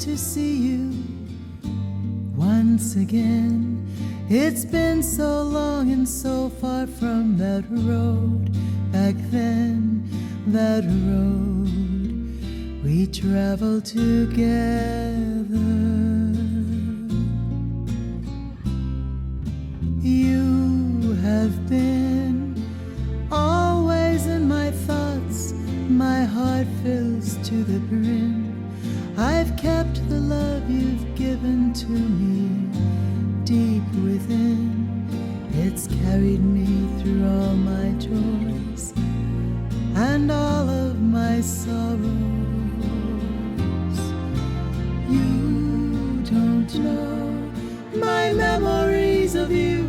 to see you once again. It's been so long and so far from that road back then, that road we traveled together. You have been always in my thoughts, my heart fills to the brim. I've kept the love you've given to me deep within. It's carried me through all my joys and all of my sorrows. You don't know, my memories of you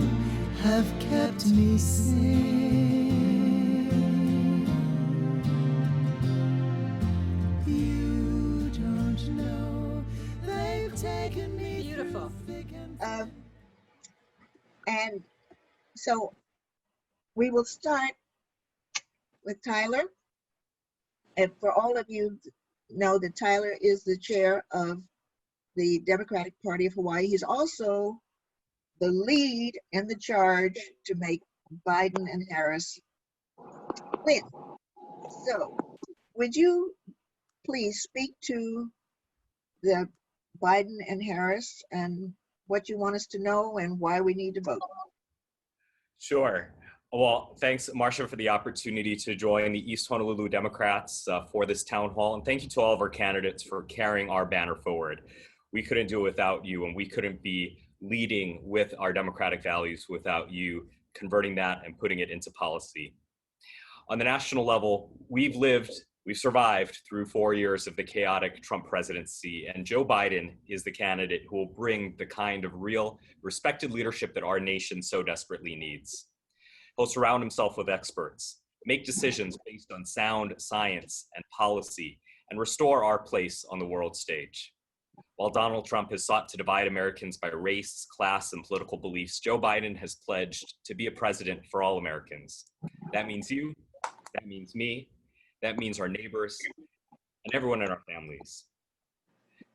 have kept me sane. You don't know, they've taken me. Beautiful. And so we will start with Tyler. And for all of you know that Tyler is the chair of the Democratic Party of Hawaii. He's also the lead and the charge to make Biden and Harris win. So would you please speak to the Biden and Harris and what you want us to know and why we need to vote? Sure. Well, thanks, Marcia, for the opportunity to join the East Honolulu Democrats for this town hall. And thank you to all of our candidates for carrying our banner forward. We couldn't do it without you, and we couldn't be leading with our democratic values without you converting that and putting it into policy. On the national level, we've survived through 4 years of the chaotic Trump presidency, and Joe Biden is the candidate who will bring the kind of real, respected leadership that our nation so desperately needs. He'll surround himself with experts, make decisions based on sound science and policy, and restore our place on the world stage. While Donald Trump has sought to divide Americans by race, class, and political beliefs, Joe Biden has pledged to be a president for all Americans. That means you, that means me, that means our neighbors, and everyone in our families.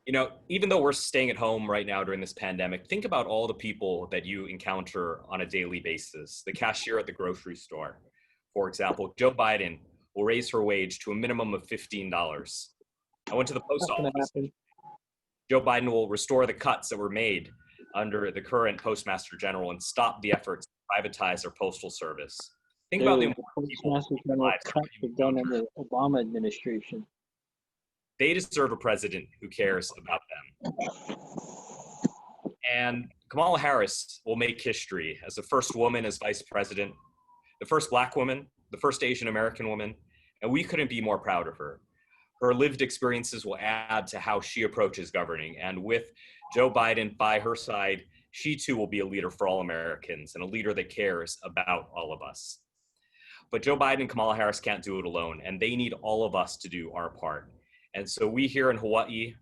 You know, even though we're staying at home right now during this pandemic, think about all the people that you encounter on a daily basis. The cashier at the grocery store, for example. Joe Biden will raise her wage to a minimum of $15. I went to the post office. Joe Biden will restore the cuts that were made under the current Postmaster General and stop the efforts to privatize our postal service. Think about the important people. Postmaster General cuts were done under the Obama administration. They deserve a president who cares about them. And Kamala Harris will make history as the first woman as vice president, the first Black woman, the first Asian American woman, and we couldn't be more proud of her. Her lived experiences will add to how she approaches governing. And with Joe Biden by her side, she too will be a leader for all Americans and a leader that cares about all of us. But Joe Biden and Kamala Harris can't do it alone, and they need all of us to do our part. And so we here in Hawaii,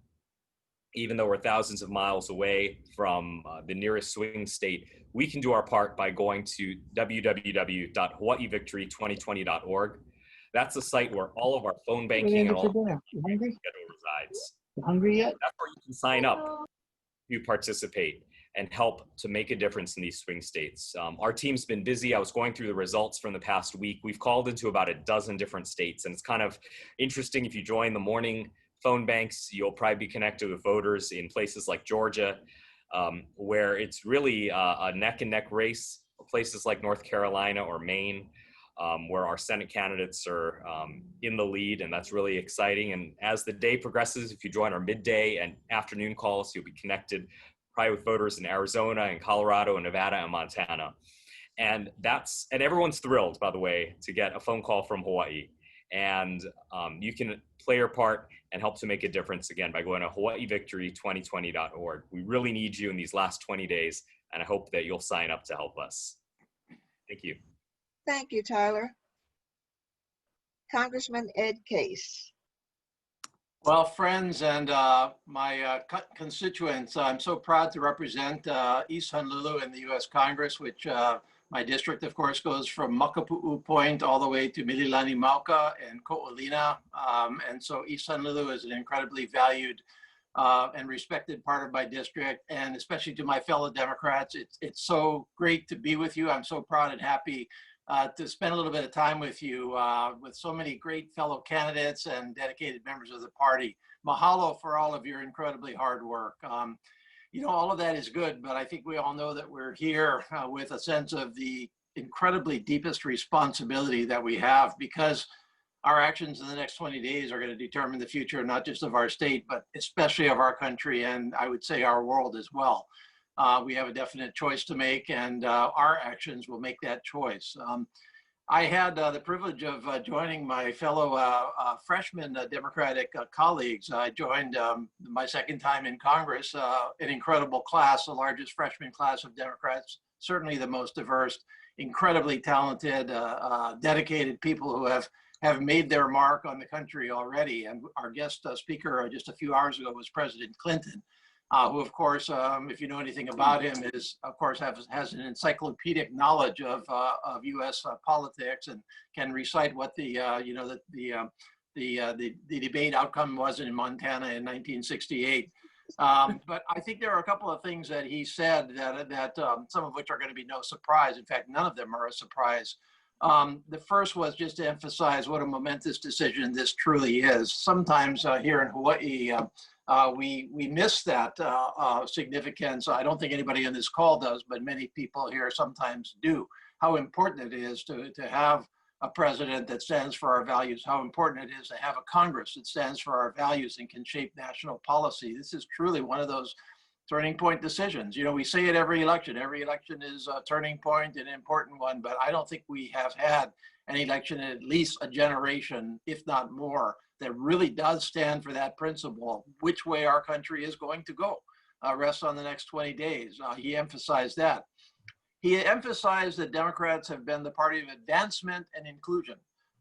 even though we're thousands of miles away from the nearest swing state, we can do our part by going to www.hawaiivictory2020.org. That's the site where all of our phone banking and all of our schedule resides. You hungry yet? That's where you can sign up to participate and help to make a difference in these swing states. Our team's been busy. I was going through the results from the past week. We've called into about a dozen different states, and it's kind of interesting. If you join the morning phone banks, you'll probably be connected with voters in places like Georgia, where it's really a neck and neck race, places like North Carolina or Maine, where our Senate candidates are in the lead, and that's really exciting. And as the day progresses, if you join our midday and afternoon calls, you'll be connected probably with voters in Arizona and Colorado and Nevada and Montana. And everyone's thrilled, by the way, to get a phone call from Hawaii. And you can play your part and help to make a difference, again, by going to hawaiivictory2020.org. We really need you in these last 20 days, and I hope that you'll sign up to help us. Thank you. Thank you, Tyler. Congressman Ed Case. Well, friends and my constituents, I'm so proud to represent East Honolulu in the U.S. Congress, which my district, of course, goes from Makapu'u Point all the way to Mililani Mauka and Ko'olina. And so East Honolulu is an incredibly valued and respected part of my district, and especially to my fellow Democrats. It's so great to be with you. I'm so proud and happy to spend a little bit of time with you, with so many great fellow candidates and dedicated members of the party. Mahalo for all of your incredibly hard work. All of that is good, but I think we all know that we're here with a sense of the incredibly deepest responsibility that we have, because our actions in the next 20 days are going to determine the future, not just of our state, but especially of our country, and I would say our world as well. We have a definite choice to make, and our actions will make that choice. I had the privilege of joining my fellow freshman Democratic colleagues. I joined my second time in Congress, an incredible class, the largest freshman class of Democrats, certainly the most diverse, incredibly talented, dedicated people who have made their mark on the country already. And our guest speaker just a few hours ago was President Clinton, who, of course, if you know anything about him, is, of course, has an encyclopedic knowledge of U.S. Politics and can recite what the debate outcome was in Montana in 1968. But I think there are a couple of things that he said that some of which are going to be no surprise. In fact, none of them are a surprise. The first was just to emphasize what a momentous decision this truly is. Sometimes here in Hawaii, we miss that significance. I don't think anybody on this call does, but many people here sometimes do. How important it is to have a president that stands for our values, how important it is to have a Congress that stands for our values and can shape national policy. This is truly one of those turning point decisions. We say it every election. Every election is a turning point, an important one, but I don't think we have had an election in at least a generation, if not more, that really does stand for that principle, which way our country is going to go, rests on the next 20 days. He emphasized that. He emphasized that Democrats have been the party of advancement and inclusion.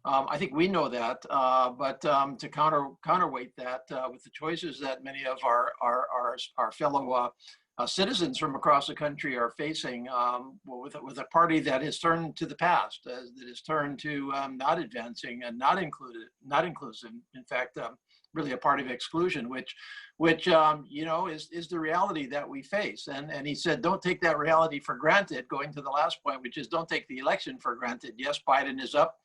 I think we know that, but to counterweight that with the choices that many of our fellow citizens from across the country are facing, with a party that has turned to the past, that has turned to not advancing and not inclusive. In fact, really a party of exclusion, which is the reality that we face. And he said, don't take that reality for granted. Going to the last point, which is don't take the election for granted. Yes, Biden is up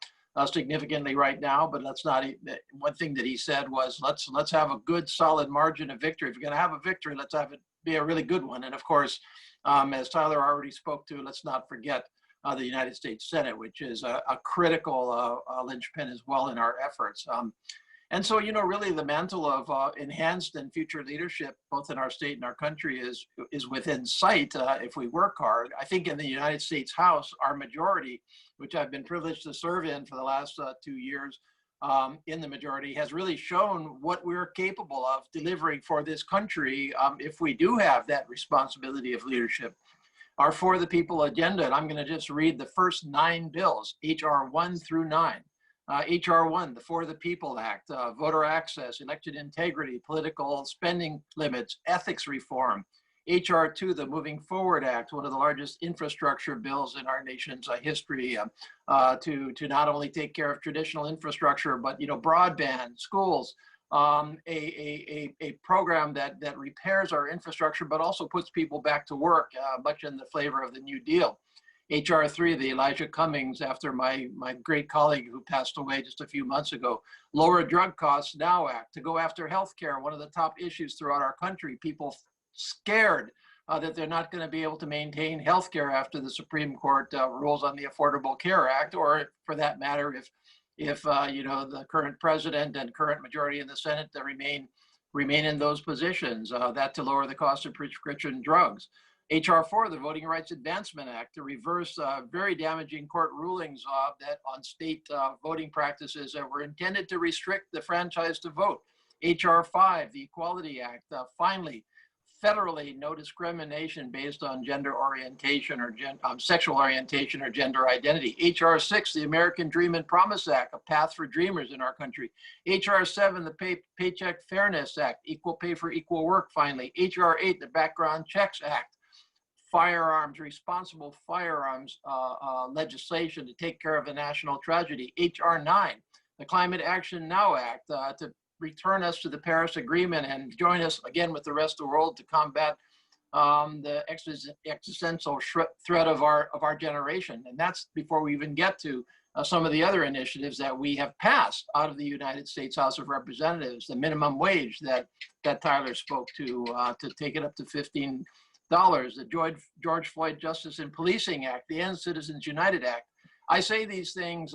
significantly right now, but let's not. One thing that he said was, let's have a good, solid margin of victory. If you're going to have a victory, let's have it be a really good one. And of course, as Tyler already spoke to, let's not forget the United States Senate, which is a critical linchpin as well in our efforts. And so, really the mantle of enhanced and future leadership, both in our state and our country, is within sight if we work hard. I think in the United States House, our majority, which I've been privileged to serve in for the last 2 years, in the majority, has really shown what we're capable of delivering for this country if we do have that responsibility of leadership. Our For the People agenda, and I'm going to just read the first 9 bills, HR 1 through 9. HR 1, the For the People Act, voter access, election integrity, political spending limits, ethics reform. HR 2, the Moving Forward Act, one of the largest infrastructure bills in our nation's history, to not only take care of traditional infrastructure, but broadband, schools, a program that repairs our infrastructure, but also puts people back to work, much in the flavor of the New Deal. HR 3, the Elijah Cummings, after my great colleague who passed away just a few months ago, Lower Drug Costs Now Act, to go after healthcare, one of the top issues throughout our country. People scared that they're not going to be able to maintain healthcare after the Supreme Court rules on the Affordable Care Act, or for that matter, if the current president and current majority in the Senate that remain in those positions, that to lower the cost of prescription drugs. HR 4, the Voting Rights Advancement Act, to reverse very damaging court rulings that on state voting practices that were intended to restrict the franchise to vote. HR 5, the Equality Act, finally, federally no discrimination based on gender orientation or sexual orientation or gender identity. HR 6, the American Dream and Promise Act, a path for dreamers in our country. HR 7, the Paycheck Fairness Act, equal pay for equal work, finally. HR 8, the Background Checks Act, responsible firearms legislation to take care of a national tragedy. HR 9, the Climate Action Now Act, to return us to the Paris Agreement and join us again with the rest of the world to combat the existential threat of our generation. And that's before we even get to some of the other initiatives that we have passed out of the United States House of Representatives, the minimum wage that Tyler spoke to take it up to $15, the George Floyd Justice and Policing Act, the End Citizens United Act. I say these things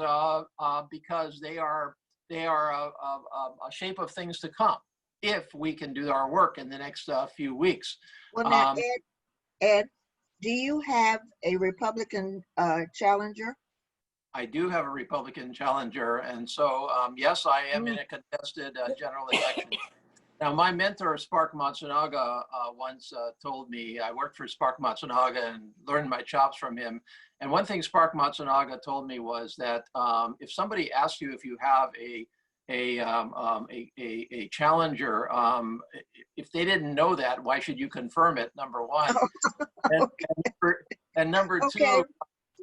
because they are a shape of things to come if we can do our work in the next few weeks. Well, now, Ed, do you have a Republican challenger? I do have a Republican challenger, and so yes, I am in a contested general election. Now, my mentor, Spark Matsunaga, once told me, I worked for Spark Matsunaga and learned my chops from him. And one thing Spark Matsunaga told me was that if somebody asks you if you have a challenger, if they didn't know that, why should you confirm it? Number one, and number two,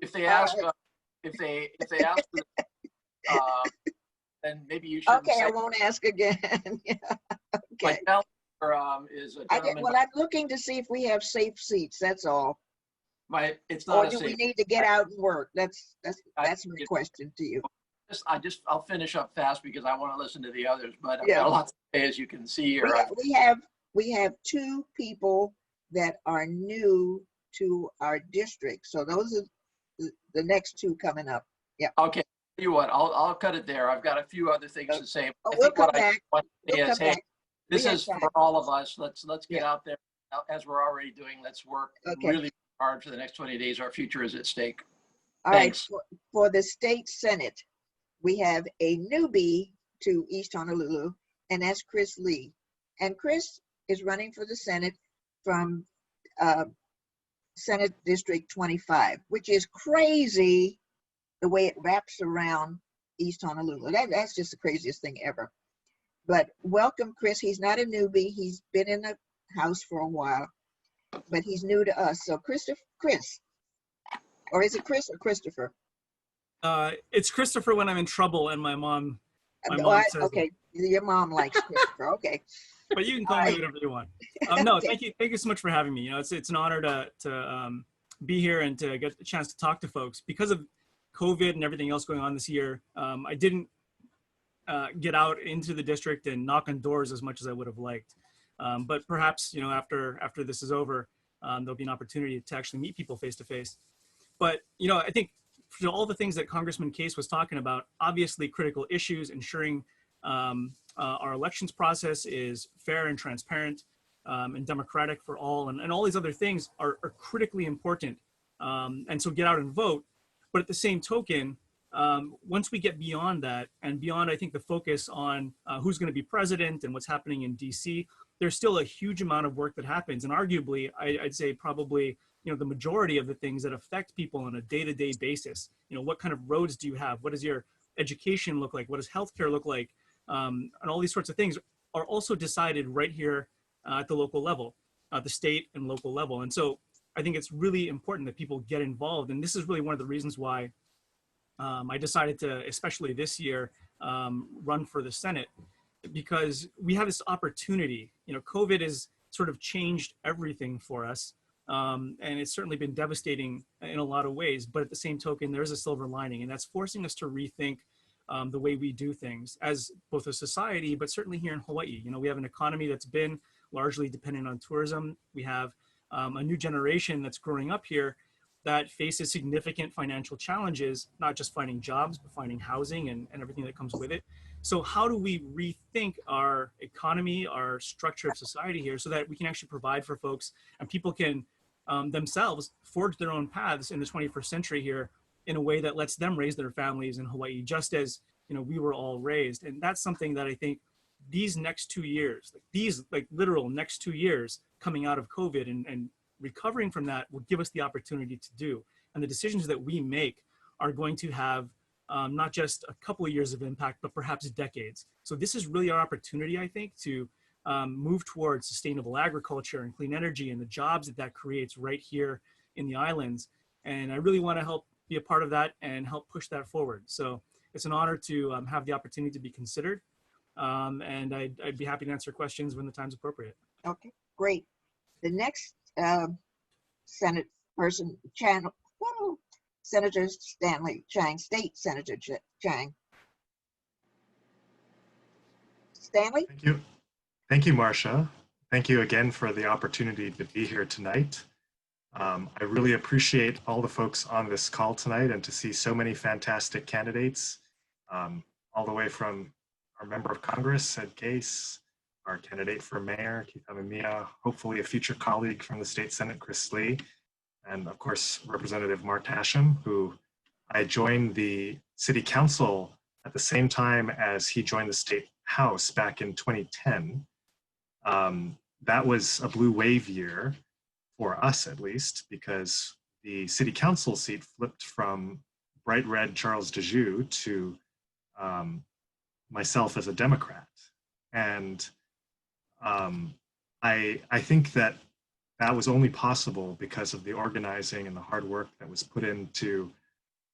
if they ask, then maybe you should. Okay, I won't ask again. Yeah. Okay. My challenger is a gentleman. Well, I'm looking to see if we have safe seats. That's all. It's not. Or do we need to get out and work? That's my question to you. I'll finish up fast because I want to listen to the others, but I've got a lot to say, as you can see here. We have two people that are new to our district. So those are the next two coming up. Yeah. Okay. Tell you what, I'll cut it there. I've got a few other things to say. We'll come back. This is for all of us. Let's get out there as we're already doing. Let's work really hard for the next 20 days. Our future is at stake. All Thanks. Right. For the state Senate, we have a newbie to East Honolulu, and that's Chris Lee. And Chris is running for the Senate from Senate District 25, which is crazy the way it wraps around East Honolulu. That's just the craziest thing ever. But welcome, Chris. He's not a newbie. He's been in the House for a while, but he's new to us. So Chris, or is it Chris or Christopher? It's Christopher when I'm in trouble, and my mom says okay, your mom likes Christopher. Okay. But you can call me whatever you want. No, thank you so much for having me. You know, it's an honor to be here and to get a chance to talk to folks. Because of COVID and everything else going on this year, I didn't get out into the district and knock on doors as much as I would have liked. But perhaps, you know, after this is over, there'll be an opportunity to actually meet people face to face. But, you know, I think for all the things that Congressman Case was talking about, obviously critical issues, ensuring our elections process is fair and transparent and democratic for all, and all these other things are critically important. And so get out and vote. But at the same token, once we get beyond that and beyond, I think, the focus on who's going to be president and what's happening in DC, there's still a huge amount of work that happens. And arguably, I'd say probably, you know, the majority of the things that affect people on a day-to-day basis. You know, what kind of roads do you have? What does your education look like? What does healthcare look like? And all these sorts of things are also decided right here at the local level, the state and local level. And so I think it's really important that people get involved. And this is really one of the reasons why I decided to, especially this year, run for the Senate, because we have this opportunity. You know, COVID has sort of changed everything for us. And it's certainly been devastating in a lot of ways, but at the same token, there is a silver lining, and that's forcing us to rethink the way we do things as both a society, but certainly here in Hawaii. You know, we have an economy that's been largely dependent on tourism. We have a new generation that's growing up here that faces significant financial challenges, not just finding jobs, but finding housing and everything that comes with it. So how do we rethink our economy, our structure of society here, so that we can actually provide for folks and people can themselves forge their own paths in the 21st century here in a way that lets them raise their families in Hawaii, just as, you know, we were all raised. And that's something that I think these next 2 years, like literal next 2 years coming out of COVID and recovering from that will give us the opportunity to do. And the decisions that we make are going to have not just a couple of years of impact, but perhaps decades. So this is really our opportunity, I think, to move towards sustainable agriculture and clean energy and the jobs that creates right here in the islands. And I really want to help be a part of that and help push that forward. So it's an honor to have the opportunity to be considered. and I'd be happy to answer questions when the time's appropriate. Okay, great. The next Senate person, Senator Stanley Chang, State Senator Chang. Stanley? Thank you. Thank you, Marcia. Thank you again for the opportunity to be here tonight. I really appreciate all the folks on this call tonight and to see so many fantastic candidates, all the way from our member of Congress, Ed Case, our candidate for mayor, Amemiya, hopefully a future colleague from the state Senate, Chris Lee, and of course, Representative Mark Hashem, who I joined the city council at the same time as he joined the state house back in 2010. That was a blue wave year for us, at least, because the city council seat flipped from bright red Charles DeJoux to myself as a Democrat. And I think that was only possible because of the organizing and the hard work that was put into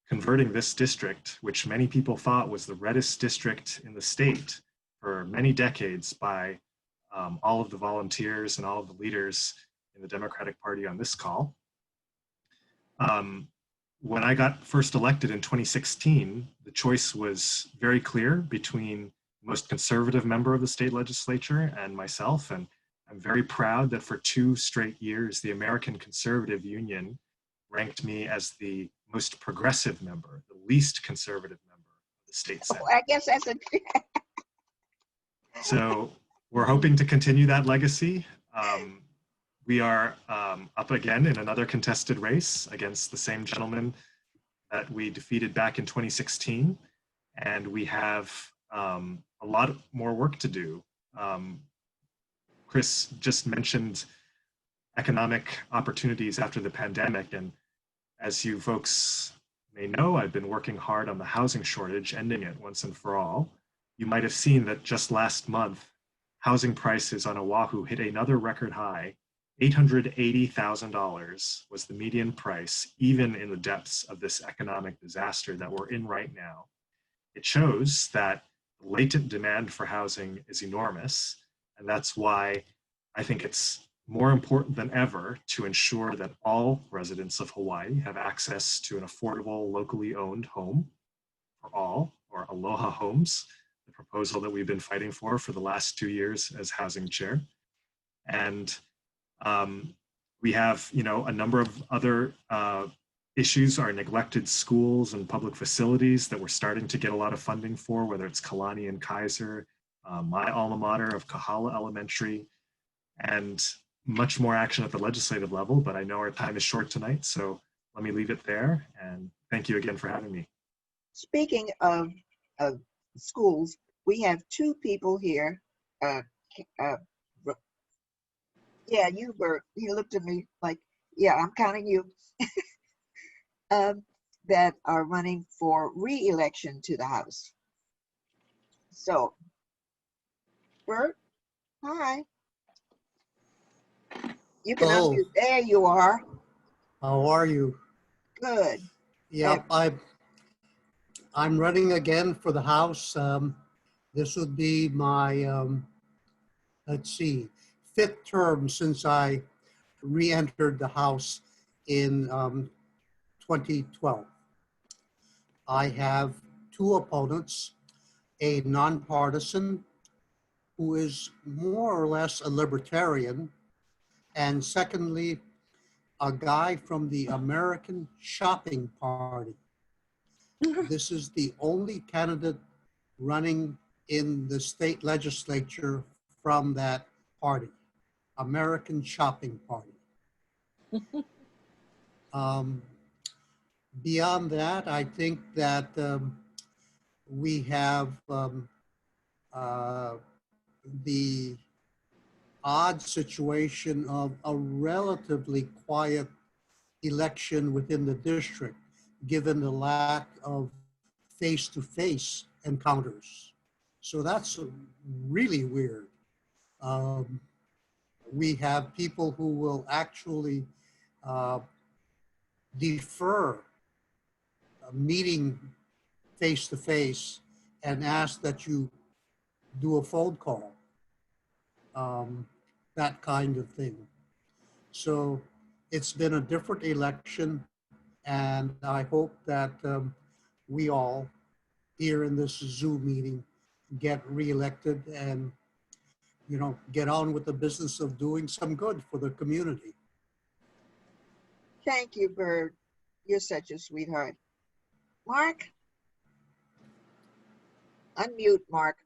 converting this district, which many people thought was the reddest district in the state for many decades, by all of the volunteers and all of the leaders in the Democratic Party on this call. When I got first elected in 2016, the choice was very clear between the most conservative member of the state legislature and myself. And I'm very proud that for 2 straight years, the American Conservative Union ranked me as the most progressive member, the least conservative member of the state Senate. Oh, I guess that's a. So we're hoping to continue that legacy. We are up again in another contested race against the same gentleman that we defeated back in 2016. And we have a lot more work to do. Chris just mentioned economic opportunities after the pandemic. And as you folks may know, I've been working hard on the housing shortage, ending it once and for all. You might have seen that just last month, housing prices on Oahu hit another record high. $880,000 was the median price, even in the depths of this economic disaster that we're in right now. It shows that latent demand for housing is enormous, and that's why I think it's more important than ever to ensure that all residents of Hawaii have access to an affordable, locally owned home for all, or Aloha Homes, the proposal that we've been fighting for the last 2 years as housing chair. And we have, a number of other issues, our neglected schools and public facilities that we're starting to get a lot of funding for, whether it's Kalani and Kaiser, my alma mater of Kahala Elementary, and much more action at the legislative level, but I know our time is short tonight, so let me leave it there, and thank you again for having me. Speaking of schools, we have 2 people here. Yeah, you, Bert. He looked at me like, yeah, I'm counting you. That are running for re-election to the House. So, Bert, hi. You can unmute. There you are. How are you? Good. Yep, I'm running again for the House. This would be my, let's see, 5th term since I re-entered the House in 2012. I have 2 opponents, a nonpartisan who is more or less a libertarian, and secondly, a guy from the American Shopping Party. This is the only candidate running in the state legislature from that party, American Shopping Party. Beyond that, I think that we have the odd situation of a relatively quiet election within the district, given the lack of face-to-face encounters. So that's really weird. We have people who will actually defer a meeting face-to-face and ask that you do a phone call, that kind of thing. So it's been a different election, and I hope that we all here in this Zoom meeting get reelected and, you know, get on with the business of doing some good for the community. Thank you, Bert. You're such a sweetheart. Mark? Unmute, Mark.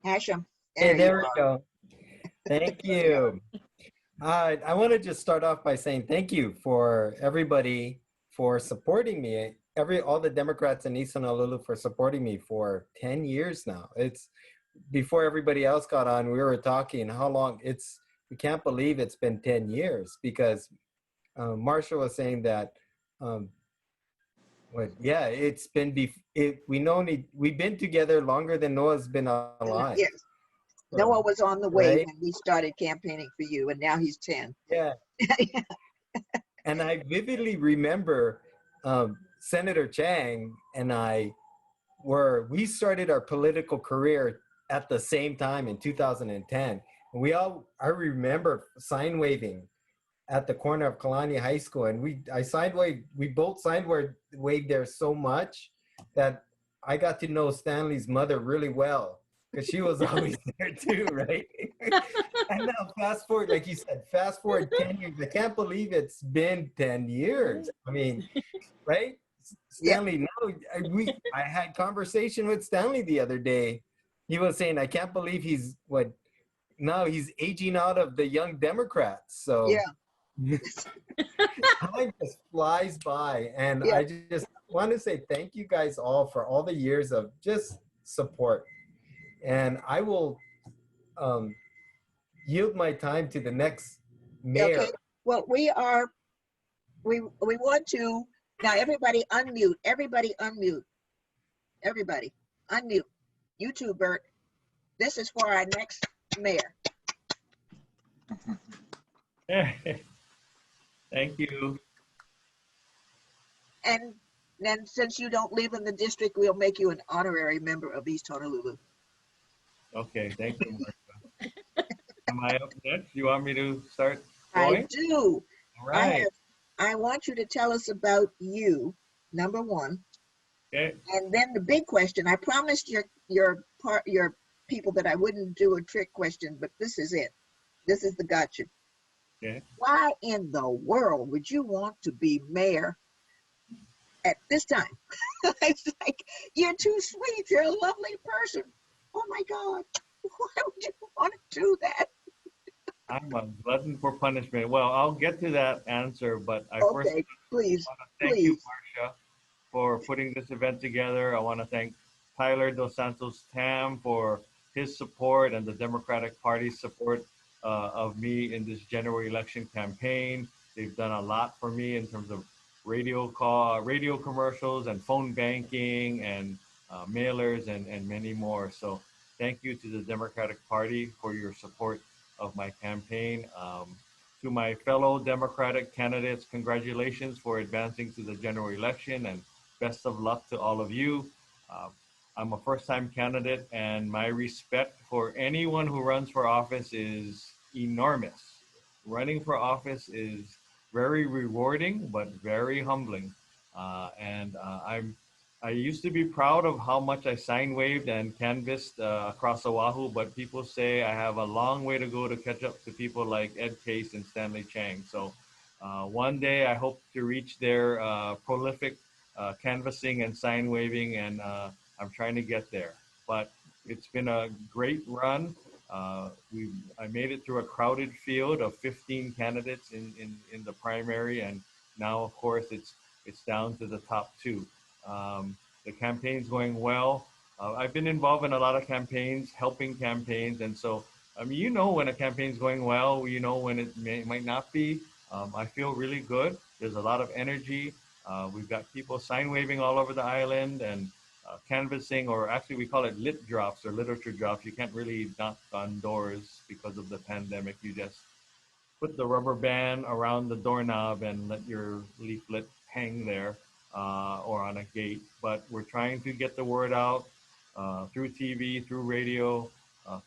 Hashem. Hey, there we you are. go. Thank you. I want to just start off by saying thank you for everybody for supporting me. All the Democrats in East Honolulu for supporting me for 10 years now. It's before everybody else got on, we were talking how long we can't believe it's been 10 years because Marsha was saying that, it's been, we've been together longer than Noah's been alive. Yes. Noah was on the way Right? when we started campaigning for you, and now he's 10. Yeah. And I vividly remember Senator Chang and we started our political career at the same time in 2010. And I remember sign waving at the corner of Kalani High School. And we both sign waved there so much that I got to know Stanley's mother really well because she was always there too, right? And now fast forward, like you said, 10 years. I can't believe it's been 10 years. I mean, right? Stanley, no, I had conversation with Stanley the other day. He was saying, I can't believe he's aging out of the young Democrats. So Yeah. time just flies by. And Yeah. I just want to say thank you guys all for all the years of just support. And I will yield my time to the next mayor. Okay. Well, we want to, now everybody unmute. Everybody unmute. Everybody unmute. You too, Bert. This is for our next mayor. Thank you. And then since you don't live in the district, we'll make you an honorary member of East Honolulu. Okay, thank you, Martha. Am I up next? You want me to start going? I do. All right. I want you to tell us about you, number one. Okay. And then the big question, I promised your people that I wouldn't do a trick question, but this is it. This is the gotcha. Okay. Why in the world would you want to be mayor at this time? It's like, you're too sweet. You're a lovely person. Oh my God. Why would you want to do that? I'm a glutton for punishment. Well, I'll get to that answer, but I first please, want to thank you, Marcia, for putting this event together. I want to thank Tyler Dos Santos Tam for his support and the Democratic Party's support of me in this general election campaign. They've done a lot for me in terms of radio commercials and phone banking and mailers and many more. So thank you to the Democratic Party for your support of my campaign. To my fellow Democratic candidates, congratulations for advancing to the general election and best of luck to all of you. I'm a first-time candidate and my respect for anyone who runs for office is enormous. Running for office is very rewarding, but very humbling. I used to be proud of how much I sign waved and canvassed across Oahu, but people say I have a long way to go to catch up to people like Ed Case and Stanley Chang. So one day I hope to reach their prolific canvassing and sign waving, and I'm trying to get there. But it's been a great run. I made it through a crowded field of 15 candidates in the primary, and now of course it's down to the top two. The campaign's going well. I've been involved in a lot of campaigns, helping campaigns, and so I mean, you know when a campaign's going well, you know when it might not be. I feel really good. There's a lot of energy. We've got people sign waving all over the island and canvassing, or actually we call it lit drops or literature drops. You can't really knock on doors because of the pandemic. You just put the rubber band around the doorknob and let your leaflet hang there or on a gate. But we're trying to get the word out. through TV, through radio,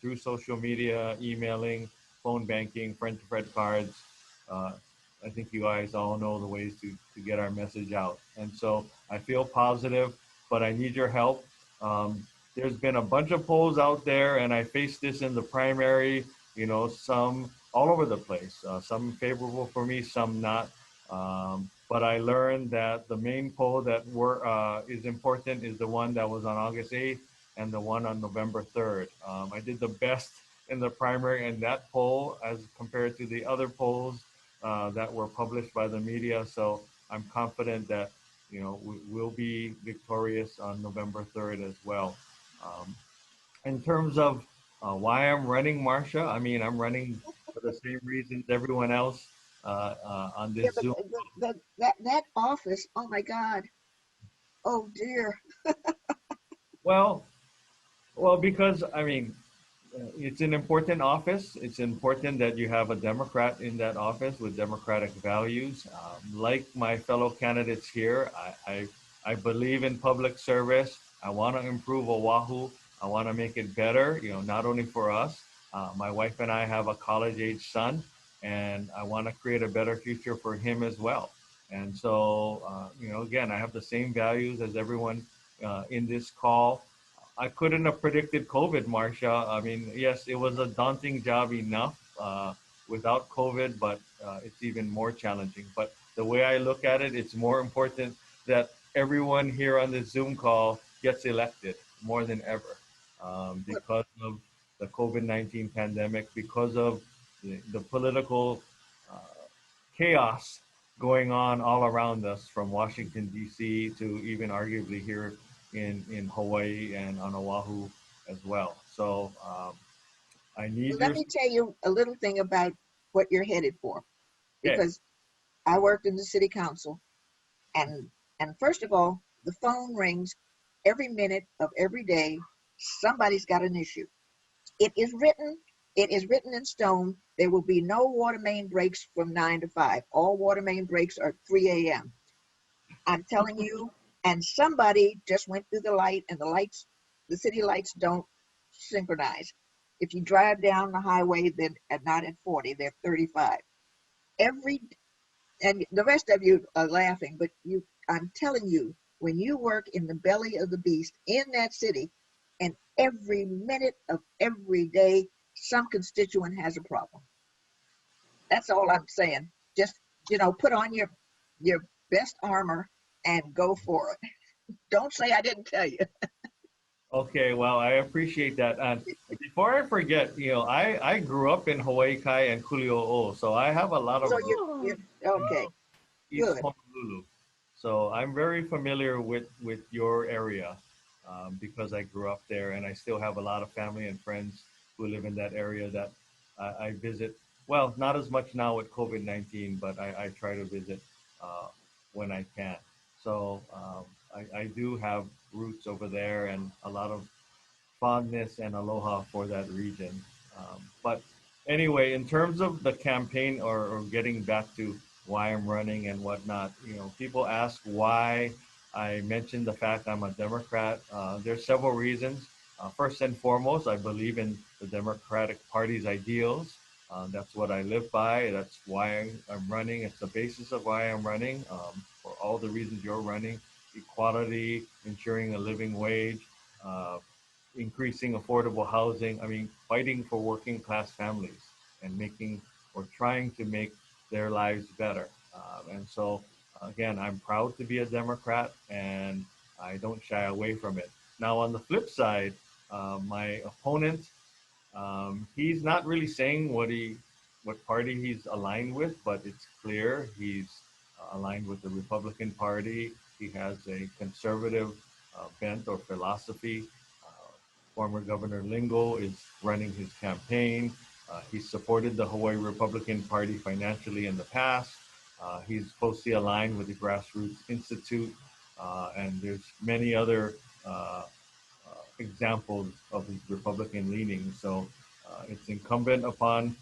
through social media, emailing, phone banking, friend-to-friend cards. I think you guys all know the ways to get our message out. And so I feel positive, but I need your help. There's been a bunch of polls out there, and I faced this in the primary, you know, some all over the place, some favorable for me, some not. But I learned that the main poll that is important is the one that was on August 8th and the one on November 3rd. I did the best in the primary in that poll as compared to the other polls that were published by the media. So I'm confident that, you know, we will be victorious on November 3rd as well. In terms of why I'm running, Marcia, I mean, I'm running for the same reasons everyone else on Yeah, this but Zoom. that office, oh my God. Oh dear. Well, because I mean, it's an important office. It's important that you have a Democrat in that office with Democratic values. Like my fellow candidates here, I believe in public service. I want to improve Oahu. I want to make it better, you know, not only for us. My wife and I have a college-age son, and I want to create a better future for him as well. And so, you know, again, I have the same values as everyone in this call. I couldn't have predicted COVID, Marcia. I mean, yes, it was a daunting job enough without COVID, but it's even more challenging. But the way I look at it, it's more important that everyone here on this Zoom call gets elected more than ever because of the COVID-19 pandemic, because of the political uh, chaos going on all around us from Washington, D.C. to even arguably here in Hawaii and on Oahu as well. So I need Well, your let me tell you a little thing about what you're headed for, okay. because I worked in the city council, and first of all, the phone rings every minute of every day. Somebody's got an issue. It is written in stone. There will be no water main breaks from 9 to 5. All water main breaks are 3 a.m. I'm telling you, and somebody just went through the light, and the city lights don't synchronize. If you drive down the highway, then not at 40, they're 35. And the rest of you are laughing, but I'm telling you, when you work in the belly of the beast in that city, and every minute of every day, some constituent has a problem. That's all I'm saying. Just, put on your best armor and go for it. Don't say I didn't tell you. Okay, well, I appreciate that. And before I forget, you know, I grew up in Hawaii Kai and Kuli'o'o, so I have a lot of So you're okay. East Good. Honolulu. So I'm very familiar with your area because I grew up there, and I still have a lot of family and friends who live in that area that I visit. Well, not as much now with COVID-19, but I try to visit when I can. So I do have roots over there and a lot of fondness and aloha for that region. But anyway, in terms of the campaign or getting back to why I'm running and whatnot, you know, people ask why I mentioned the fact I'm a Democrat. There's several reasons. First and foremost, I believe in the Democratic Party's ideals. That's what I live by. That's why I'm running. It's the basis of why I'm running for all the reasons you're running: equality, ensuring a living wage, uh, increasing affordable housing. I mean, fighting for working class families and making or trying to make their lives better. And so, again, I'm proud to be a Democrat and I don't shy away from it. Now, on the flip side, my opponent, he's not really saying what party he's aligned with, but it's clear he's aligned with the Republican Party. He has a conservative bent or philosophy. Former Governor Lingo is running his campaign. He's supported the Hawaii Republican Party financially in the past. He's closely aligned with the Grassroots Institute, and there's many other examples of his Republican leanings. So it's incumbent upon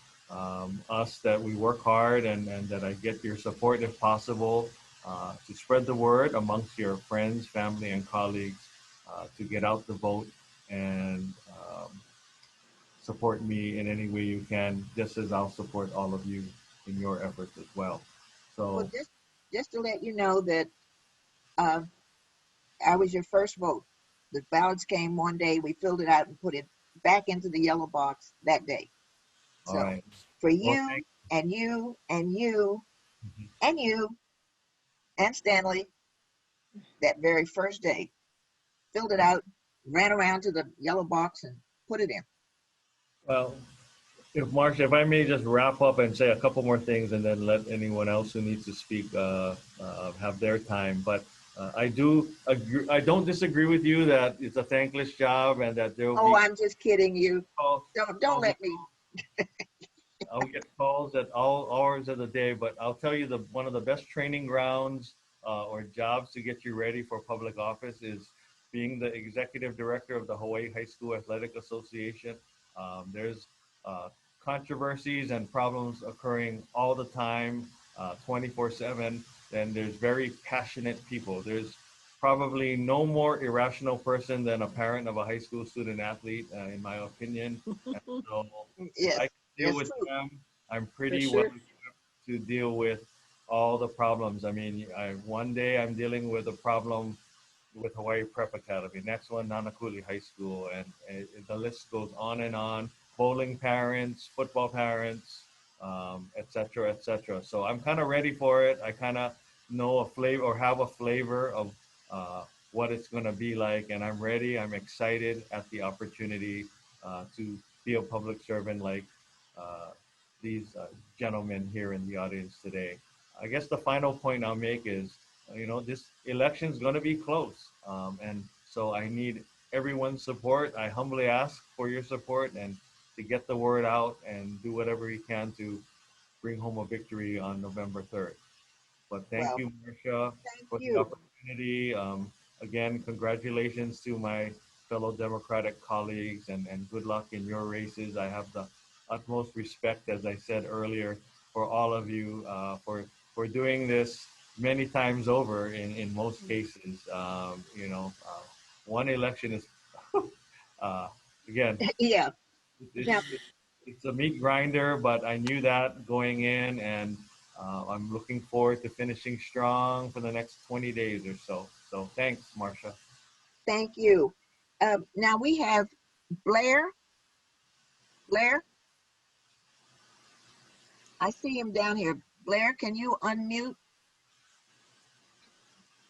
us that we work hard and that I get your support if possible to spread the word amongst your friends, family, and colleagues to get out the vote and support me in any way you can, just as I'll support all of you in your efforts as well. So, Well, just to let you know that I was your first vote. The ballots came one day. We filled it out and put it back into the yellow box that day. all So right. for Well, you and you and you and you and Stanley, that very first day, filled it out, ran around to the yellow box and put it in. well, if Marsha, if I may just wrap up and say a couple more things, and then let anyone else who needs to speak have their time. But I do agree. I don't disagree with you that it's a thankless job, and that there will Oh, be I'm just kidding you. calls. Don't let me. I'll get calls at all hours of the day, but I'll tell you, one of the best training grounds or jobs to get you ready for public office is being the executive director of the Hawaii High School Athletic Association. There's controversies and problems occurring all the time, 24/7. And there's very passionate people. There's probably no more irrational person than a parent of a high school student athlete, in my opinion. And so Yes, I deal that's with true. them. I'm For pretty well sure. equipped to deal with all the problems. I mean, one day I'm dealing with a problem with Hawaii Prep Academy. Next one, Nanakuli High School, and the list goes on and on. Bowling parents, football parents, et cetera, et cetera. So I'm kind of ready for it. I kind of know a flavor or have a flavor of what it's going to be like, and I'm ready. I'm excited at the opportunity to be a public servant like these gentlemen here in the audience today. I guess the final point I'll make is, this election is going to be close. And so I need everyone's support. I humbly ask for your support and to get the word out and do whatever we can to bring home a victory on November 3rd. But thank Well, you, Marcia, thank for the you. opportunity. Again, congratulations to my fellow Democratic colleagues, and good luck in your races. I have the utmost respect, as I said earlier, for all of you for doing this many times over in most cases. One election is, again, Yeah. it's, Now, it's a meat grinder, but I knew that going in, and I'm looking forward to finishing strong for the next 20 days or so. So thanks, Marcia. thank you. Now we have Blair. Blair, I see him down here. Blair, can you unmute?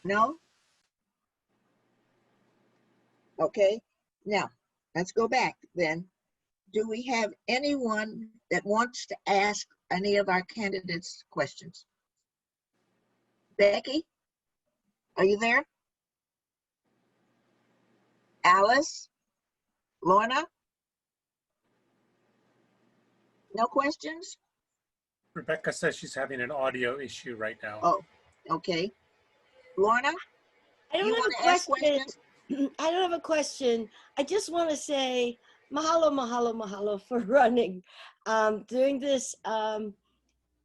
No? Okay. Now, let's go back then. Do we have anyone that wants to ask any of our candidates questions? Becky, are you there? Alice? Lorna? No questions? Rebecca says she's having an audio issue right now. Oh, okay. Lorna, I don't you have want a to ask question. questions? I don't have a question. I just want to say mahalo, mahalo, mahalo for running, doing this,